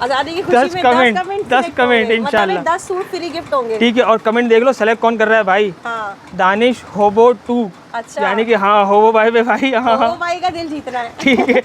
आज़ादी की खुशी 10 में कमेंट, 10 कमेंट 10 select कमेंट होंगे। इंशाल्लाह। मतलब 10 सूट फ्री गिफ्ट होंगे। ठीक है। और कमेंट देख लो सेलेक्ट कौन कर रहा है भाई, हाँ दानिश होबो 2, अच्छा, यानी कि हाँ होबो भाई पे भाई, हाँ तो हाँ भाई का दिल जीतना है। ठीक है।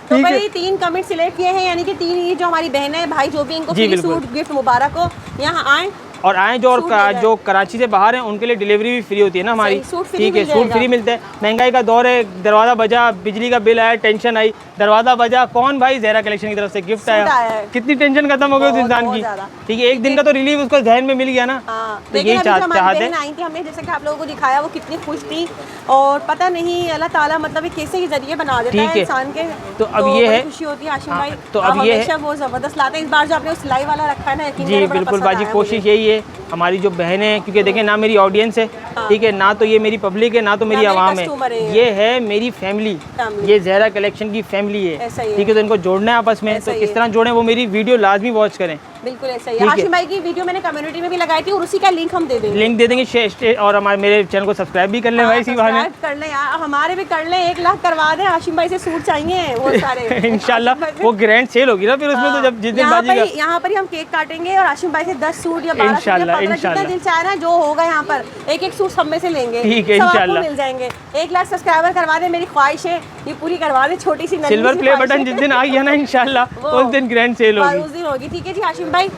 तो भाई 3 कमेंट सिलेक्ट किए हैं, यानी कि 3 ये जो हमारी बहन है भाई, जो भी इनको जी, फ्री बिल्कुल। सूट गिफ्ट मुबारक हो, यहाँ आए और आए जो सूट ले जाए। जो कराची से बाहर हैं उनके लिए डिलीवरी भी फ्री होती है ना हमारी, सही, सूट फ्री ठीक है। मिल सूट जाएगा। फ्री मिलते हैं। महंगाई का दौर है, दरवाज़ा बजा, बिजली का बिल आया, टेंशन आई, दरवाज़ा बजा, कौन भाई? ज़हरा कलेक्शन की तरफ से गिफ्ट सूट आया आया, है। कितनी टेंशन खत्म हो गई उस बहुत, इंसान बहुत की, ज़्यादा। ठीक है। एक दिन का तो रिलीफ उसको जहन में मिल गया ना, हाँ, तो लेकिन यही अभी जो हमारी चाहते बहन आई थी, हमने जैसे कि आप लोगों को दिखाया, वो कितनी खुश थी और पता नहीं अल्लाह ताला मतलब एक कैसे के जरिए बना देता ठीक है है। इंसान के। तो अब ये बड़ी है, खुशी होती है हाशिम हाँ, भाई। तो आप अब ये है, हमेशा वो ज़बरदस्त लाते हैं। इस बार जो आपने वो सिलाई वाला रखा है ना, यकीन जी करें बड़ा बिल्कुल पसंद बाजी, आया कोशिश मुझे। यही है हमारी जो बहनें हैं, क्योंकि देखें ना मेरी ऑडियंस है, ठीक है, ना तो ये मेरी पब्लिक है, ना तो मेरी मेरे आवाम customer है है, ये है मेरी फैमिली, Family। ये ज़हरा कलेक्शन की फैमिली है, ऐसा ही है। ठीक है। तो इनको जोड़ना है आपस में, ऐसा तो ही किस है। तरह जोड़ें वो मेरी वीडियो लाजमी वॉच करें, बिल्कुल ऐसा ही ठीक है। है। हाशिम भाई की वीडियो मैंने कम्युनिटी में भी लगाई थी और उसी का लिंक हम दे देंगे। लिंक दे देंगे। और हमारे मेरे चैनल को सब्सक्राइब भी कर लें भाई, इसी बहाने सब्सक्राइब कर लें यार, हमारे भी कर लें, 1 लाख करवा दें। हाशिम भाई से सूट चाहिए वो सारे। इंशाल्लाह हाशिम भाई वो ग्रैंड सेल होगी ना फिर उसमें, तो जब जिस दिन बाजी का यहाँ पर ही हम केक काटेंगे और हाशिम भाई से 10 सूट या 12 सूट या इंशाल्लाह, 15 जितना इंशाल्लाह। दिल चाहे ना, जो होगा यहाँ पर एक सब में से लेंगे। ठीक है, सब आपको इंशाल्लाह। मिल जाएंगे। 1 लाख सब्सक्राइबर करवा दे, मेरी ख्वाहिश है ये पूरी करवा दे, छोटी सी नन्ही सिल्वर सी प्ले ख्वाहिश बटन है। जिस दिन आ गया ना इंशाल्लाह वो उस दिन ग्रैंड सेल होगी, उस दिन होगी। ठीक है जी हाशिम भाई,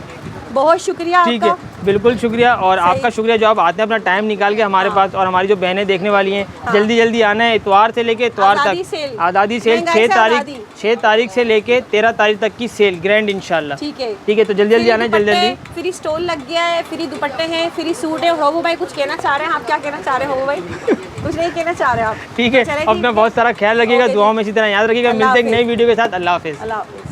बहुत शुक्रिया ठीक आपका। है। बिल्कुल शुक्रिया, और सही। आपका शुक्रिया जो आप आते हैं अपना टाइम निकाल के हमारे हाँ। पास, और हमारी जो बहनें देखने वाली हैं जल्दी जल्दी आना है। इतवार से लेके इतवार आज़ादी तक सेल। आज़ादी सेल, महंगाई 6 से तारीख आज़ादी। 6 तारीख से लेके 13 तारीख तक की सेल ग्रैंड इंशाल्लाह, ठीक है, ठीक है। तो जल्दी जल्दी आना है, जल्दी जल्दी। फ्री स्टॉल लग गया है, फ्री दुपट्टे हैं, फ्री सूट है। हो भाई कुछ कहना चाह रहे हैं आप? क्या कहना चाह रहे हो भाई? कुछ नहीं कहना चाह रहे आप? ठीक है, चलें जी, अपना बहुत सारा ख्याल रखिएगा, ओके जी। दुआओं में इसी तरह याद रखिएगा। अल्लाह मिलते हैं एक हाफिज़। नई वीडियो के साथ। अल्लाह हाफिज़। अल्लाह हाफिज़।